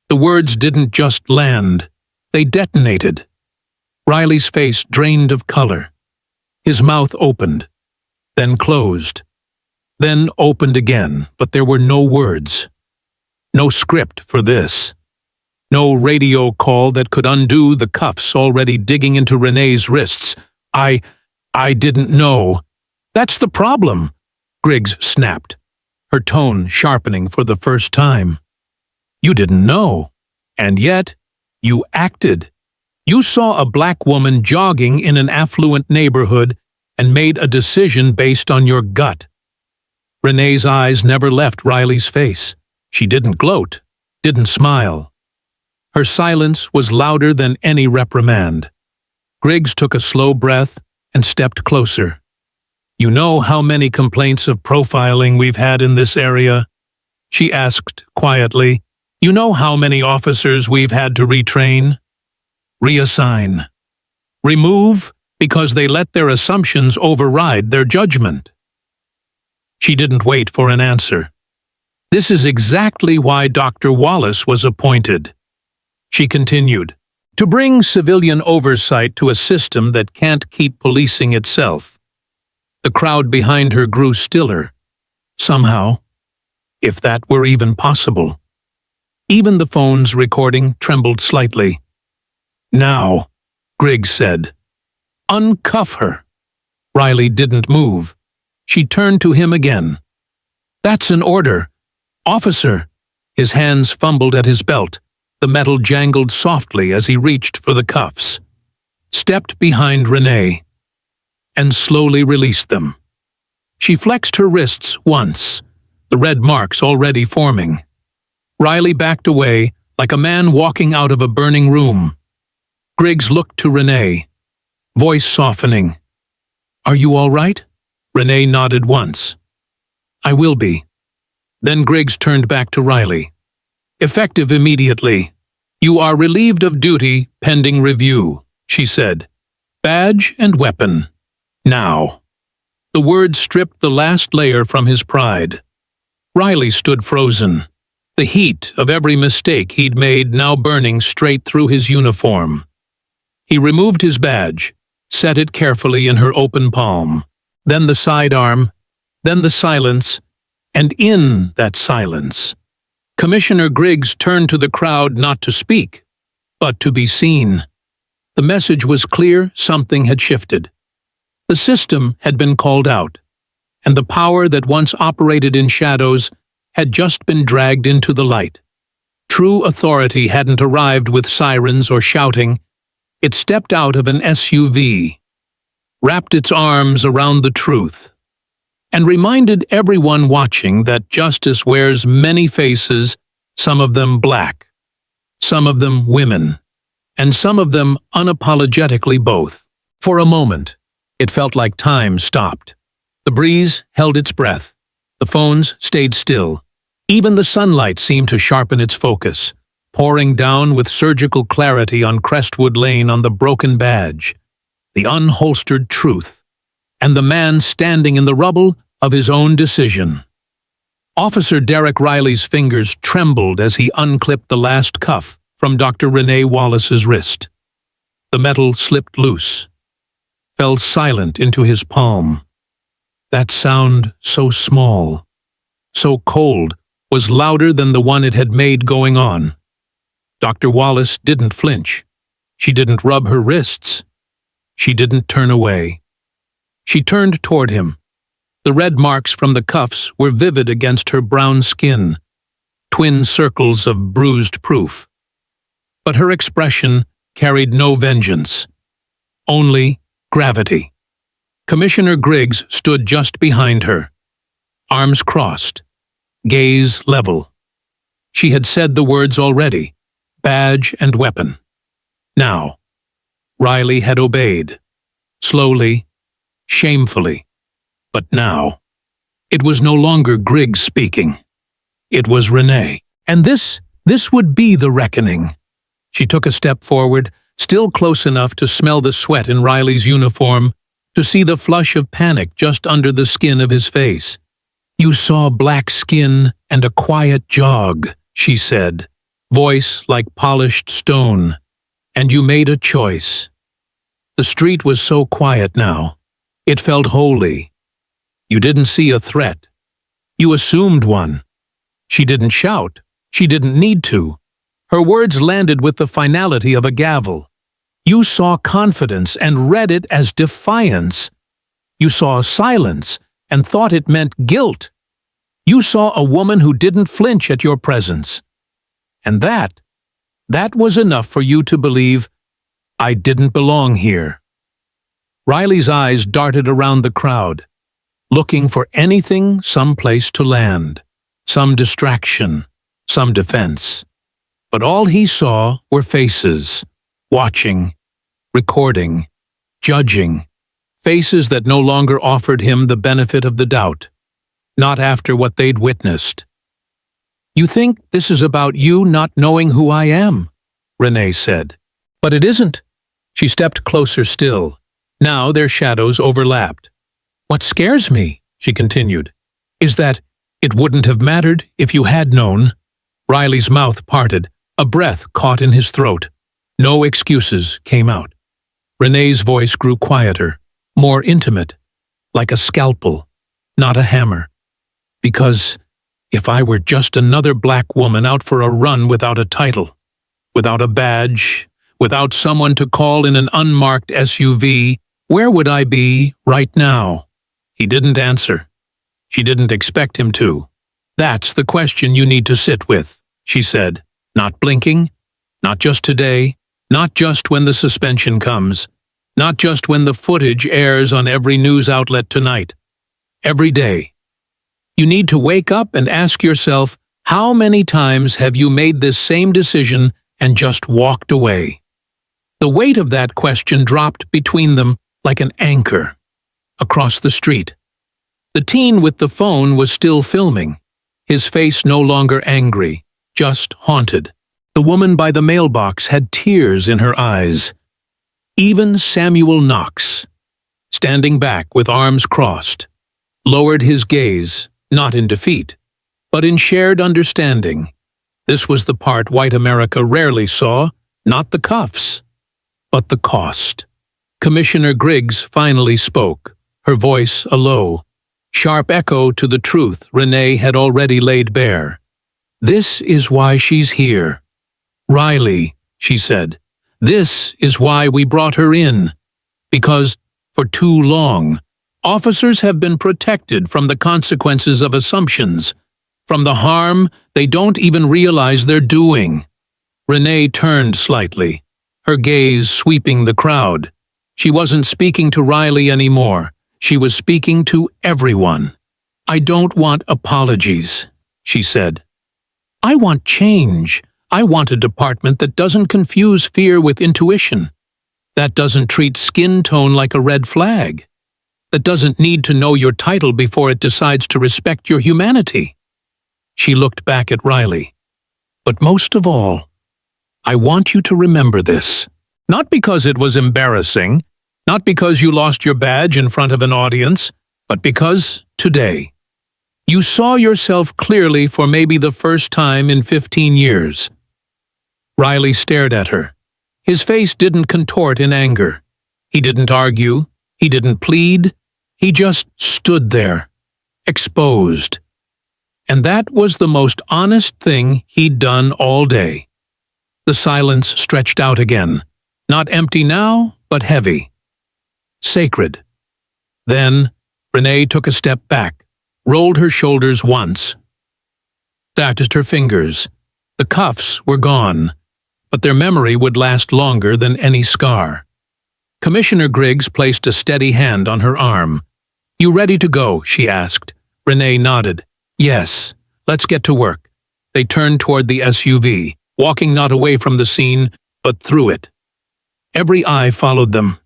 The words didn't just land. They detonated. Riley's face drained of color. His mouth opened, then closed, then opened again, but there were no words. No script for this. No radio call that could undo the cuffs already digging into Renee's wrists. I didn't know." "That's the problem," Griggs snapped, her tone sharpening for the first time. "You didn't know. And yet, you acted. You saw a black woman jogging in an affluent neighborhood and made a decision based on your gut." Renee's eyes never left Riley's face. She didn't gloat, didn't smile. Her silence was louder than any reprimand. Griggs took a slow breath and stepped closer. "You know how many complaints of profiling we've had in this area?" she asked quietly. "You know how many officers we've had to retrain? Reassign. Remove because they let their assumptions override their judgment." She didn't wait for an answer. "This is exactly why Dr. Wallace was appointed," she continued, "to bring civilian oversight to a system that can't keep policing itself." The crowd behind her grew stiller. Somehow, if that were even possible. Even the phone's recording trembled slightly. "Now," Griggs said. "Uncuff her." Riley didn't move. She turned to him again. "That's an order. Officer." His hands fumbled at his belt. The metal jangled softly as he reached for the cuffs. Stepped behind Renee and slowly released them. She flexed her wrists once, the red marks already forming. Riley backed away like a man walking out of a burning room. Griggs looked to Renee, voice softening. "Are you all right?" Renee nodded once. "I will be." Then Griggs turned back to Riley. "Effective immediately. You are relieved of duty pending review," she said. "Badge and weapon. Now." The words stripped the last layer from his pride. Riley stood frozen, the heat of every mistake he'd made now burning straight through his uniform. He removed his badge, set it carefully in her open palm, then the sidearm, then the silence, and in that silence, Commissioner Griggs turned to the crowd not to speak, but to be seen. The message was clear: something had shifted. The system had been called out, and the power that once operated in shadows had just been dragged into the light. True authority hadn't arrived with sirens or shouting. It stepped out of an SUV, wrapped its arms around the truth, and reminded everyone watching that justice wears many faces, some of them black, some of them women, and some of them unapologetically both. For a moment, it felt like time stopped. The breeze held its breath. The phones stayed still. Even the sunlight seemed to sharpen its focus, pouring down with surgical clarity on Crestwood Lane, on the broken badge, the unholstered truth, and the man standing in the rubble of his own decision. Officer Derek Riley's fingers trembled as he unclipped the last cuff from Dr. Renee Wallace's wrist. The metal slipped loose, fell silent into his palm. That sound, so small, so cold, was louder than the one it had made going on. Dr. Wallace didn't flinch. She didn't rub her wrists. She didn't turn away. She turned toward him. The red marks from the cuffs were vivid against her brown skin, twin circles of bruised proof. But her expression carried no vengeance, only gravity. Commissioner Griggs stood just behind her, arms crossed, gaze level. She had said the words already: badge and weapon. Now, Riley had obeyed, slowly, shamefully. But now, it was no longer Griggs speaking. It was Renee. And this would be the reckoning. She took a step forward, still close enough to smell the sweat in Riley's uniform, to see the flush of panic just under the skin of his face. "You saw black skin and a quiet jog," she said, voice like polished stone, "and you made a choice." The street was so quiet now. It felt holy. You didn't see a threat. You assumed one. She didn't shout. She didn't need to. Her words landed with the finality of a gavel. You saw confidence and read it as defiance. You saw silence and thought it meant guilt. You saw a woman who didn't flinch at your presence. And that was enough for you to believe, I didn't belong here. Riley's eyes darted around the crowd, looking for anything, some place to land, some distraction, some defense. But all he saw were faces, watching, recording, judging, faces that no longer offered him the benefit of the doubt, not after what they'd witnessed. "You think this is about you not knowing who I am," Renee said. "But it isn't." She stepped closer still. Now their shadows overlapped. "What scares me," she continued, "is that it wouldn't have mattered if you had known." Riley's mouth parted, a breath caught in his throat. No excuses came out. Renee's voice grew quieter, more intimate, like a scalpel, not a hammer. "Because if I were just another black woman out for a run without a title, without a badge, without someone to call in an unmarked SUV, where would I be right now?" He didn't answer. She didn't expect him to. "That's the question you need to sit with," she said, not blinking, not just today, not just when the suspension comes, not just when the footage airs on every news outlet tonight. Every day. You need to wake up and ask yourself, how many times have you made this same decision and just walked away? The weight of that question dropped between them like an anchor. Across the street, the teen with the phone was still filming, his face no longer angry, just haunted. The woman by the mailbox had tears in her eyes. Even Samuel Knox, standing back with arms crossed, lowered his gaze, not in defeat, but in shared understanding. This was the part white America rarely saw, not the cuffs, but the cost. Commissioner Griggs finally spoke, her voice a low, sharp echo to the truth Renee had already laid bare. "This is why she's here. Riley," she said, "this is why we brought her in. Because, for too long, officers have been protected from the consequences of assumptions, from the harm they don't even realize they're doing." Renee turned slightly, her gaze sweeping the crowd. She wasn't speaking to Riley anymore. She was speaking to everyone. "I don't want apologies," she said. "I want change. I want a department that doesn't confuse fear with intuition, that doesn't treat skin tone like a red flag, that doesn't need to know your title before it decides to respect your humanity." She looked back at Riley. "But most of all, I want you to remember this. Not because it was embarrassing, not because you lost your badge in front of an audience, but because, today, you saw yourself clearly for maybe the first time in 15 years. Riley stared at her. His face didn't contort in anger. He didn't argue. He didn't plead. He just stood there, exposed. And that was the most honest thing he'd done all day. The silence stretched out again, not empty now, but heavy. Sacred. Then, Renee took a step back, rolled her shoulders once, touched her fingers. The cuffs were gone, but their memory would last longer than any scar. Commissioner Griggs placed a steady hand on her arm. "You ready to go?" she asked. Renee nodded. "Yes, let's get to work." They turned toward the SUV, walking not away from the scene, but through it. Every eye followed them.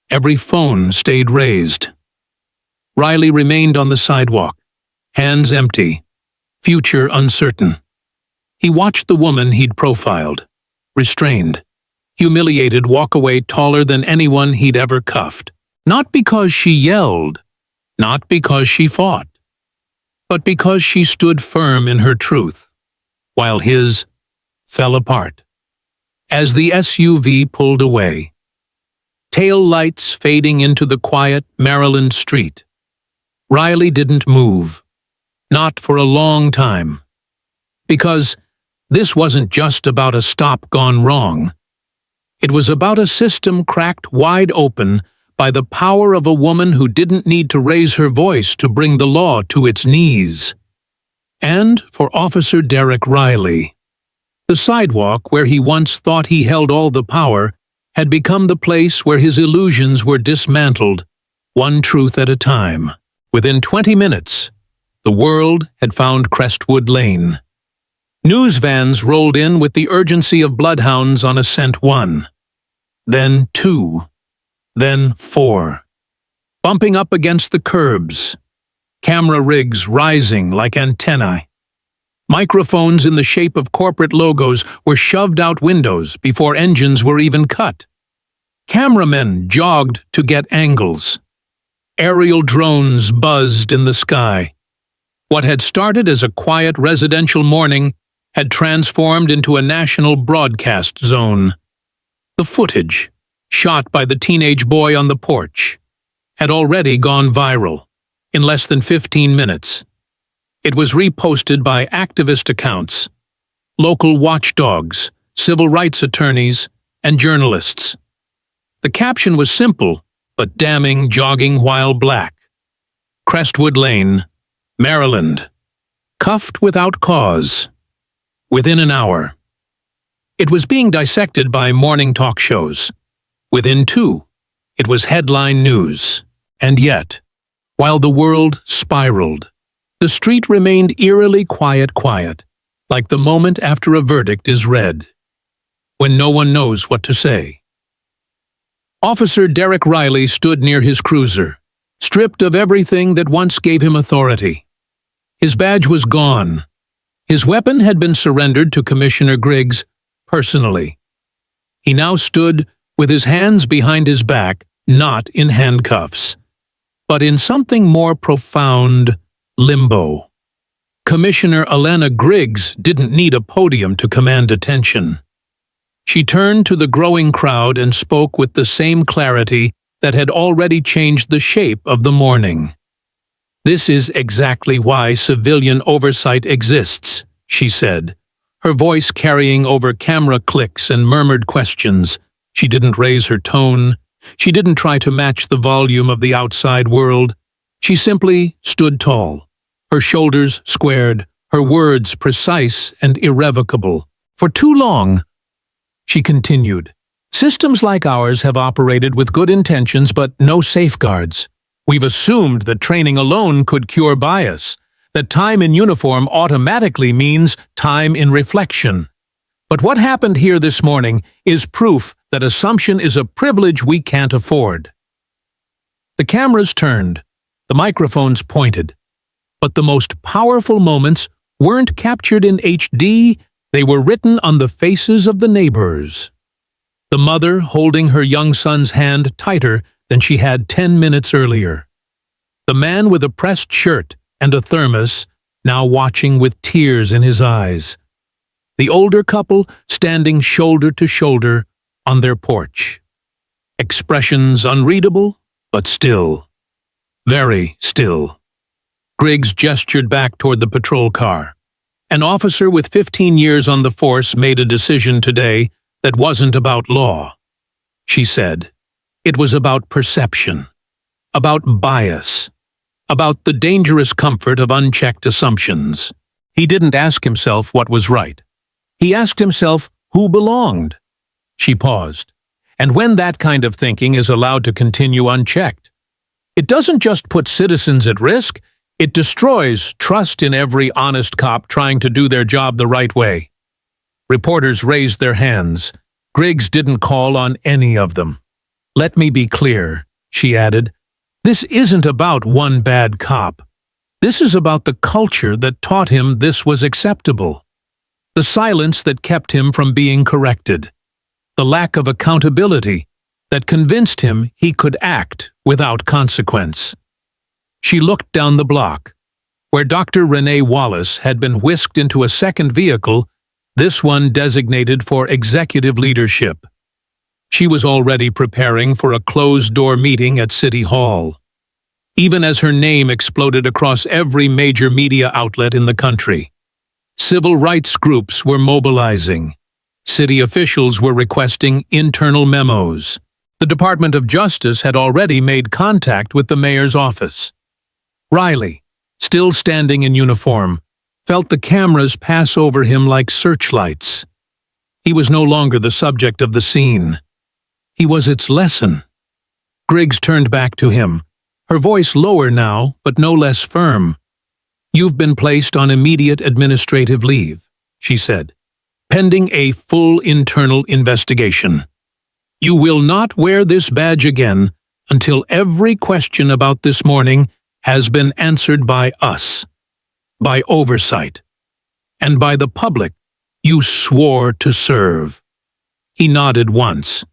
Every phone stayed raised. Riley remained on the sidewalk, hands empty, future uncertain. He watched the woman he'd profiled, restrained, humiliated, walk away taller than anyone he'd ever cuffed. Not because she yelled, not because she fought, but because she stood firm in her truth, while his fell apart. As the SUV pulled away, tail lights fading into the quiet Maryland street, Riley didn't move, not for a long time. Because this wasn't just about a stop gone wrong. It was about a system cracked wide open by the power of a woman who didn't need to raise her voice to bring the law to its knees. And for Officer Derek Riley, the sidewalk where he once thought he held all the power had become the place where his illusions were dismantled, one truth at a time. Within 20 minutes, the world had found Crestwood Lane. News vans rolled in with the urgency of bloodhounds on a scent 1, then 2, then 4, bumping up against the curbs, camera rigs rising like antennae. Microphones in the shape of corporate logos were shoved out windows before engines were even cut. Cameramen jogged to get angles. Aerial drones buzzed in the sky. What had started as a quiet residential morning had transformed into a national broadcast zone. The footage, shot by the teenage boy on the porch, had already gone viral in less than 15 minutes. It was reposted by activist accounts, local watchdogs, civil rights attorneys, and journalists. The caption was simple, but damning, jogging while black. Crestwood Lane, Maryland. Cuffed without cause. Within an hour. It was being dissected by morning talk shows. Within 2, it was headline news. And yet, while the world spiraled, the street remained eerily quiet, like the moment after a verdict is read, when no one knows what to say. Officer Derek Riley stood near his cruiser, stripped of everything that once gave him authority. His badge was gone. His weapon had been surrendered to Commissioner Griggs personally. He now stood with his hands behind his back, not in handcuffs, but in something more profound: limbo. Commissioner Elena Griggs didn't need a podium to command attention. She turned to the growing crowd and spoke with the same clarity that had already changed the shape of the morning. "This is exactly why civilian oversight exists," she said, her voice carrying over camera clicks and murmured questions. She didn't raise her tone. She didn't try to match the volume of the outside world. She simply stood tall, her shoulders squared, her words precise and irrevocable. For too long, she continued, systems like ours have operated with good intentions but no safeguards. We've assumed that training alone could cure bias, that time in uniform automatically means time in reflection. But what happened here this morning is proof that assumption is a privilege we can't afford. The cameras turned, the microphones pointed, but the most powerful moments weren't captured in HD, they were written on the faces of the neighbors. The mother holding her young son's hand tighter than she had 10 minutes earlier. The man with a pressed shirt and a thermos, now watching with tears in his eyes. The older couple standing shoulder to shoulder on their porch. Expressions unreadable, but still. Very still. Griggs gestured back toward the patrol car. An officer with 15 years on the force made a decision today that wasn't about law. She said, it was about perception, about bias, about the dangerous comfort of unchecked assumptions. He didn't ask himself what was right. He asked himself who belonged. She paused. And when that kind of thinking is allowed to continue unchecked, it doesn't just put citizens at risk, it destroys trust in every honest cop trying to do their job the right way. Reporters raised their hands. Griggs didn't call on any of them. Let me be clear, she added. This isn't about one bad cop. This is about the culture that taught him this was acceptable. The silence that kept him from being corrected. The lack of accountability that convinced him he could act without consequence. She looked down the block, where Dr. Renee Wallace had been whisked into a second vehicle, this one designated for executive leadership. She was already preparing for a closed-door meeting at City Hall, even as her name exploded across every major media outlet in the country. Civil rights groups were mobilizing. City officials were requesting internal memos. The Department of Justice had already made contact with the mayor's office. Riley, still standing in uniform, felt the cameras pass over him like searchlights. He was no longer the subject of the scene. He was its lesson. Griggs turned back to him, her voice lower now, but no less firm. You've been placed on immediate administrative leave, she said, pending a full internal investigation. You will not wear this badge again until every question about this morning has been answered by us, by oversight, and by the public you swore to serve. He nodded once.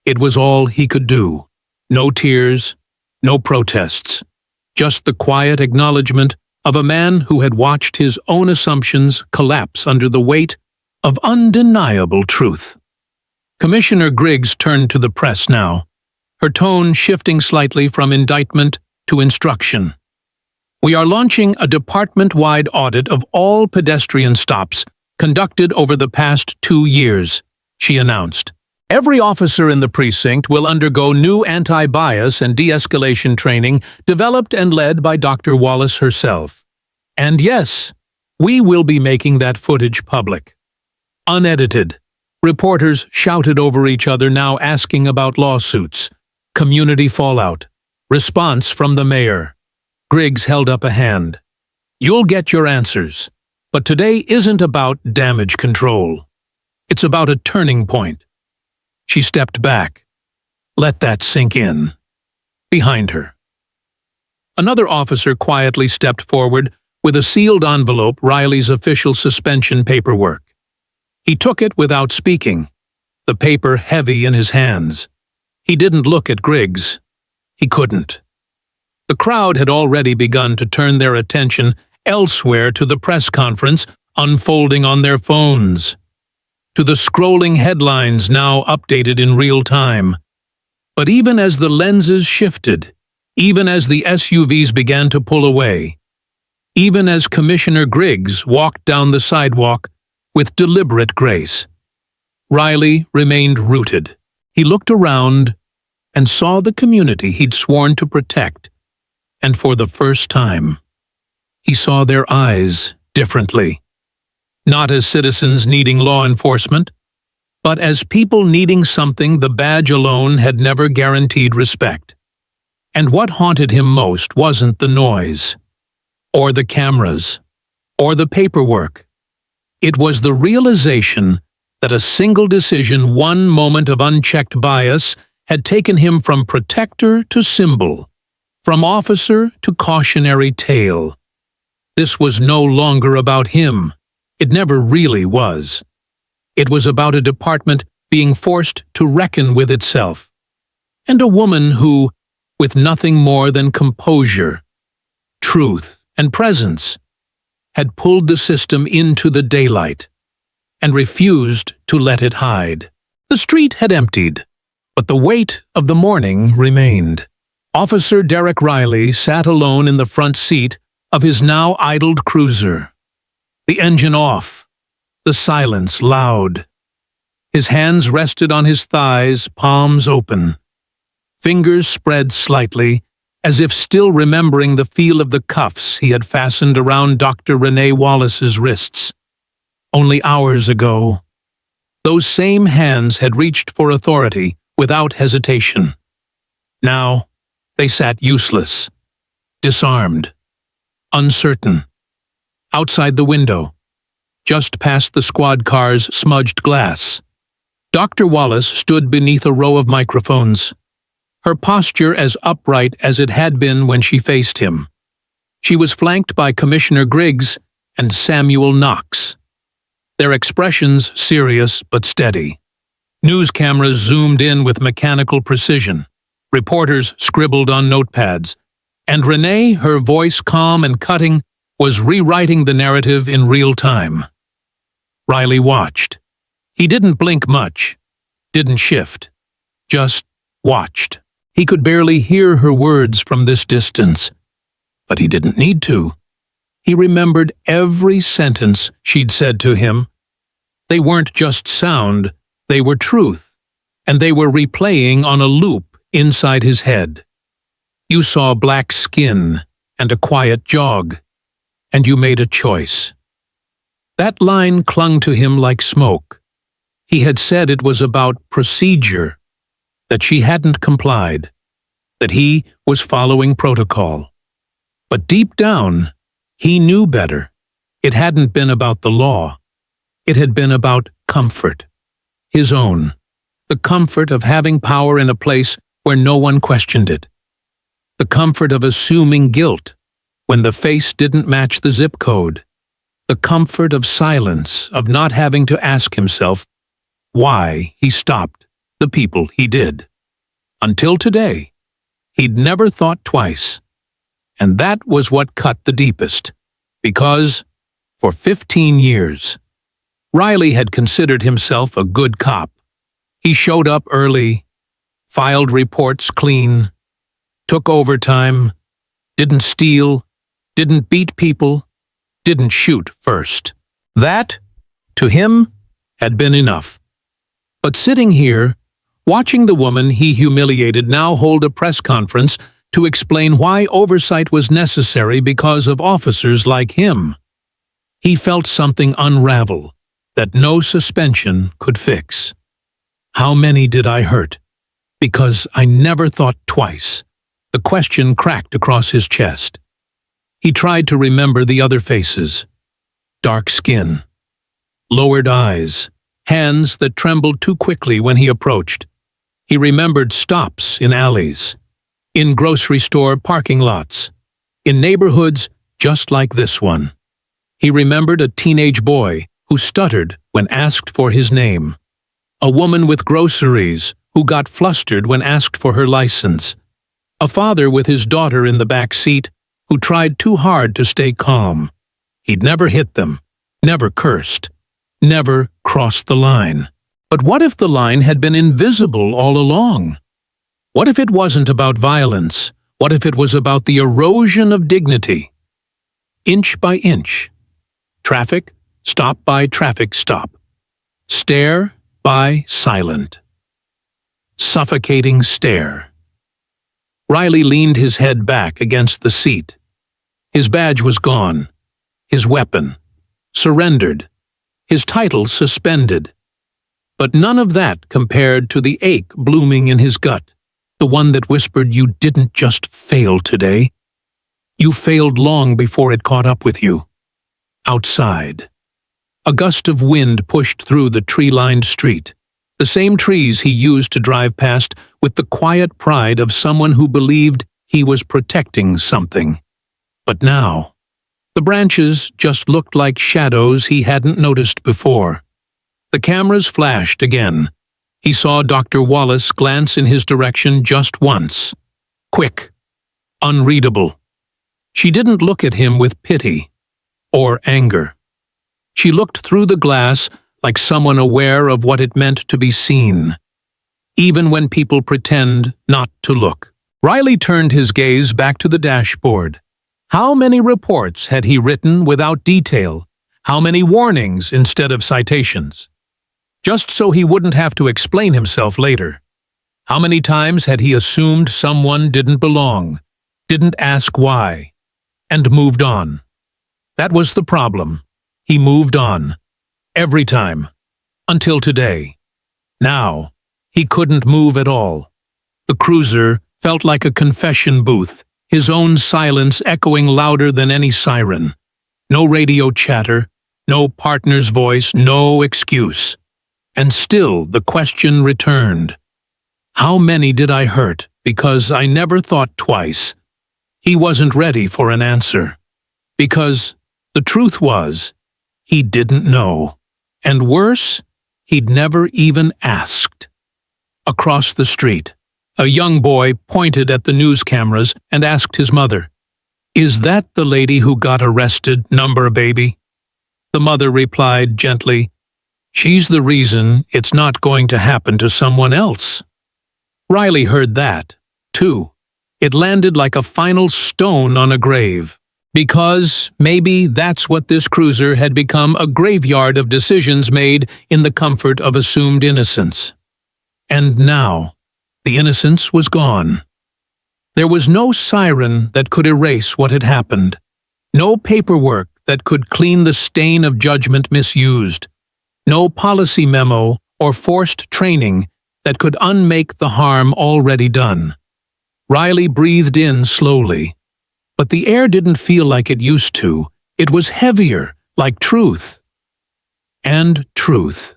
It was all he could do. No tears, no protests, just the quiet acknowledgement of a man who had watched his own assumptions collapse under the weight of undeniable truth. Commissioner Griggs turned to the press now, her tone shifting slightly from indictment to instruction. We are launching a department-wide audit of all pedestrian stops conducted over the past 2 years, she announced. Every officer in the precinct will undergo new anti-bias and de-escalation training developed and led by Dr. Wallace herself. And yes, we will be making that footage public. Unedited. Reporters shouted over each other now asking about lawsuits, community fallout, response from the mayor. Griggs held up a hand. You'll get your answers, but today isn't about damage control. It's about a turning point. She stepped back. Let that sink in. Behind her. Another officer quietly stepped forward with a sealed envelope, Riley's official suspension paperwork. He took it without speaking, the paper heavy in his hands. He didn't look at Griggs. He couldn't. The crowd had already begun to turn their attention elsewhere, to the press conference unfolding on their phones, to the scrolling headlines now updated in real time. But even as the lenses shifted, even as the SUVs began to pull away, even as Commissioner Griggs walked down the sidewalk with deliberate grace. Riley remained rooted. He looked around and saw the community he'd sworn to protect, and for the first time, he saw their eyes differently. Not as citizens needing law enforcement, but as people needing something the badge alone had never guaranteed respect. And what haunted him most wasn't the noise, or the cameras, or the paperwork. It was the realization that a single decision, one moment of unchecked bias, had taken him from protector to symbol, from officer to cautionary tale. This was no longer about him. It never really was. It was about a department being forced to reckon with itself, and a woman who, with nothing more than composure, truth, and presence, had pulled the system into the daylight and refused to let it hide. The street had emptied, but the weight of the morning remained. Officer Derek Riley sat alone in the front seat of his now idled cruiser, the engine off, the silence loud. His hands rested on his thighs, palms open. Fingers spread slightly, as if still remembering the feel of the cuffs he had fastened around Dr. Renee Wallace's wrists. Only hours ago, those same hands had reached for authority without hesitation. Now, they sat useless, disarmed, uncertain. Outside the window, just past the squad car's smudged glass, Dr. Wallace stood beneath a row of microphones, her posture as upright as it had been when she faced him. She was flanked by Commissioner Griggs and Samuel Knox, their expressions serious but steady. News cameras zoomed in with mechanical precision. Reporters scribbled on notepads, and Renee, her voice calm and cutting, was rewriting the narrative in real time. Riley watched. He didn't blink much, didn't shift, just watched. He could barely hear her words from this distance, but he didn't need to. He remembered every sentence she'd said to him. They weren't just sound, they were truth, and they were replaying on a loop inside his head. You saw black skin and a quiet jog, and you made a choice. That line clung to him like smoke. He had said it was about procedure, that she hadn't complied, that he was following protocol. But deep down, he knew better. It hadn't been about the law. It had been about comfort. His own. The comfort of having power in a place where no one questioned it. The comfort of assuming guilt when the face didn't match the zip code. The comfort of silence, of not having to ask himself why he stopped the people he did. Until today, he'd never thought twice. And that was what cut the deepest, because, for 15 years, Riley had considered himself a good cop. He showed up early, filed reports clean, took overtime, didn't steal, didn't beat people, didn't shoot first. That, to him, had been enough. But sitting here, watching the woman he humiliated now hold a press conference to explain why oversight was necessary because of officers like him, he felt something unravel that no suspension could fix. How many did I hurt? Because I never thought twice. The question cracked across his chest. He tried to remember the other faces. Dark skin, lowered eyes, hands that trembled too quickly when he approached. He remembered stops in alleys, in grocery store parking lots, in neighborhoods just like this one. He remembered a teenage boy who stuttered when asked for his name, a woman with groceries who got flustered when asked for her license, a father with his daughter in the back seat who tried too hard to stay calm. He'd never hit them, never cursed, never crossed the line. But what if the line had been invisible all along? What if it wasn't about violence? What if it was about the erosion of dignity? inch by inch. Traffic, stop by traffic stop. Stare by silent. Suffocating stare. Riley leaned his head back against the seat. His badge was gone. His weapon. Surrendered. His title suspended. But none of that compared to the ache blooming in his gut, the one that whispered you didn't just fail today. You failed long before it caught up with you. Outside. A gust of wind pushed through the tree-lined street, the same trees he used to drive past with the quiet pride of someone who believed he was protecting something. But now, the branches just looked like shadows he hadn't noticed before. The cameras flashed again. He saw Dr. Wallace glance in his direction just once. Quick. Unreadable. She didn't look at him with pity or anger. She looked through the glass like someone aware of what it meant to be seen, even when people pretend not to look. Riley turned his gaze back to the dashboard. How many reports had he written without detail? How many warnings instead of citations? Just so he wouldn't have to explain himself later. How many times had he assumed someone didn't belong, didn't ask why, and moved on? That was the problem. He moved on. Every time. Until today. Now, he couldn't move at all. The cruiser felt like a confession booth, his own silence echoing louder than any siren. No radio chatter, no partner's voice, no excuse. And still the question returned. How many did I hurt because I never thought twice? He wasn't ready for an answer. Because the truth was, he didn't know. And worse, he'd never even asked. Across the street, a young boy pointed at the news cameras and asked his mother, "Is that the lady who got arrested, number baby?" The mother replied gently, "She's the reason it's not going to happen to someone else." Riley heard that, too. It landed like a final stone on a grave. Because maybe that's what this cruiser had become, a graveyard of decisions made in the comfort of assumed innocence. And now, the innocence was gone. There was no siren that could erase what had happened. No paperwork that could clean the stain of judgment misused. No policy memo or forced training that could unmake the harm already done. Riley breathed in slowly. But the air didn't feel like it used to. It was heavier, like truth. And truth,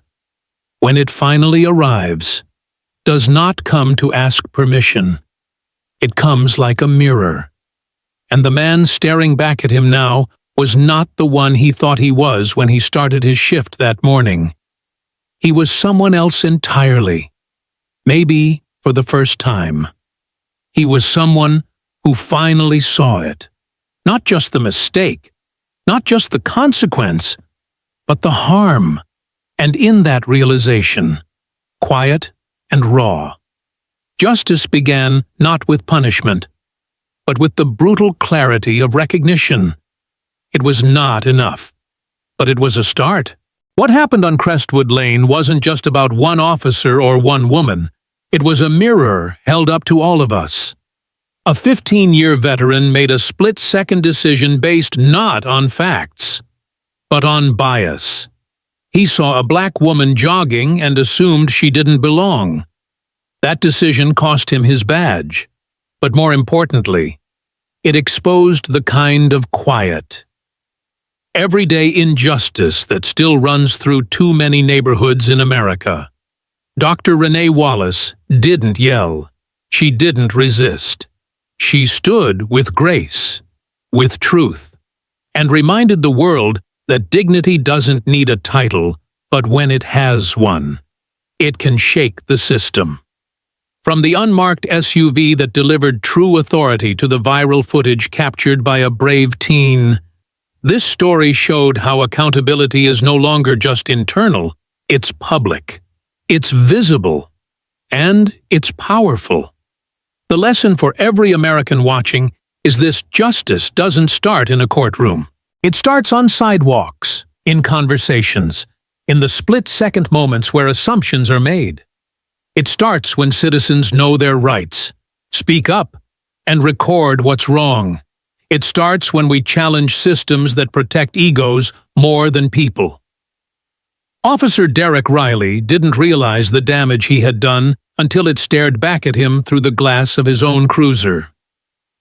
when it finally arrives, does not come to ask permission. It comes like a mirror. And the man staring back at him now was not the one he thought he was when he started his shift that morning. He was someone else entirely. Maybe for the first time. He was someone who finally saw it. Not just the mistake, not just the consequence, but the harm. And in that realization, quiet and raw, justice began not with punishment, but with the brutal clarity of recognition. It was not enough, but it was a start. What happened on Crestwood Lane wasn't just about one officer or one woman. It was a mirror held up to all of us. A 15-year veteran made a split-second decision based not on facts, but on bias. He saw a black woman jogging and assumed she didn't belong. That decision cost him his badge. But more importantly, it exposed the kind of quiet, everyday injustice that still runs through too many neighborhoods in America. Dr. Renee Wallace didn't yell. She didn't resist. She stood with grace, with truth, and reminded the world that dignity doesn't need a title, but when it has one, it can shake the system. From the unmarked SUV that delivered true authority to the viral footage captured by a brave teen, this story showed how accountability is no longer just internal, it's public, it's visible, and it's powerful. The lesson for every American watching is this: justice doesn't start in a courtroom. It starts on sidewalks, in conversations, in the split-second moments where assumptions are made. It starts when citizens know their rights, speak up, and record what's wrong. It starts when we challenge systems that protect egos more than people. Officer Derek Riley didn't realize the damage he had done until it stared back at him through the glass of his own cruiser.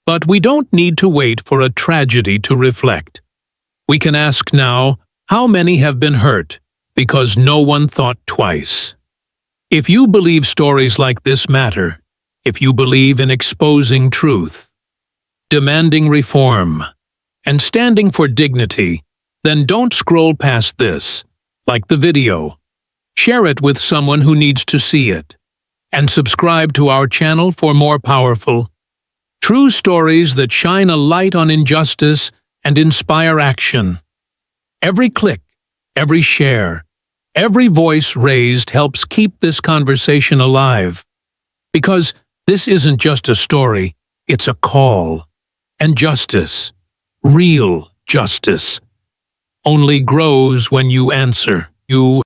But we don't need to wait for a tragedy to reflect. We can ask now, how many have been hurt because no one thought twice? If you believe stories like this matter, if you believe in exposing truth, demanding reform, and standing for dignity, then don't scroll past this. Like the video. Share it with someone who needs to see it. And subscribe to our channel for more powerful, true stories that shine a light on injustice and inspire action. Every click, every share, every voice raised helps keep this conversation alive. Because this isn't just a story, it's a call. And justice, real justice, only grows when you answer. You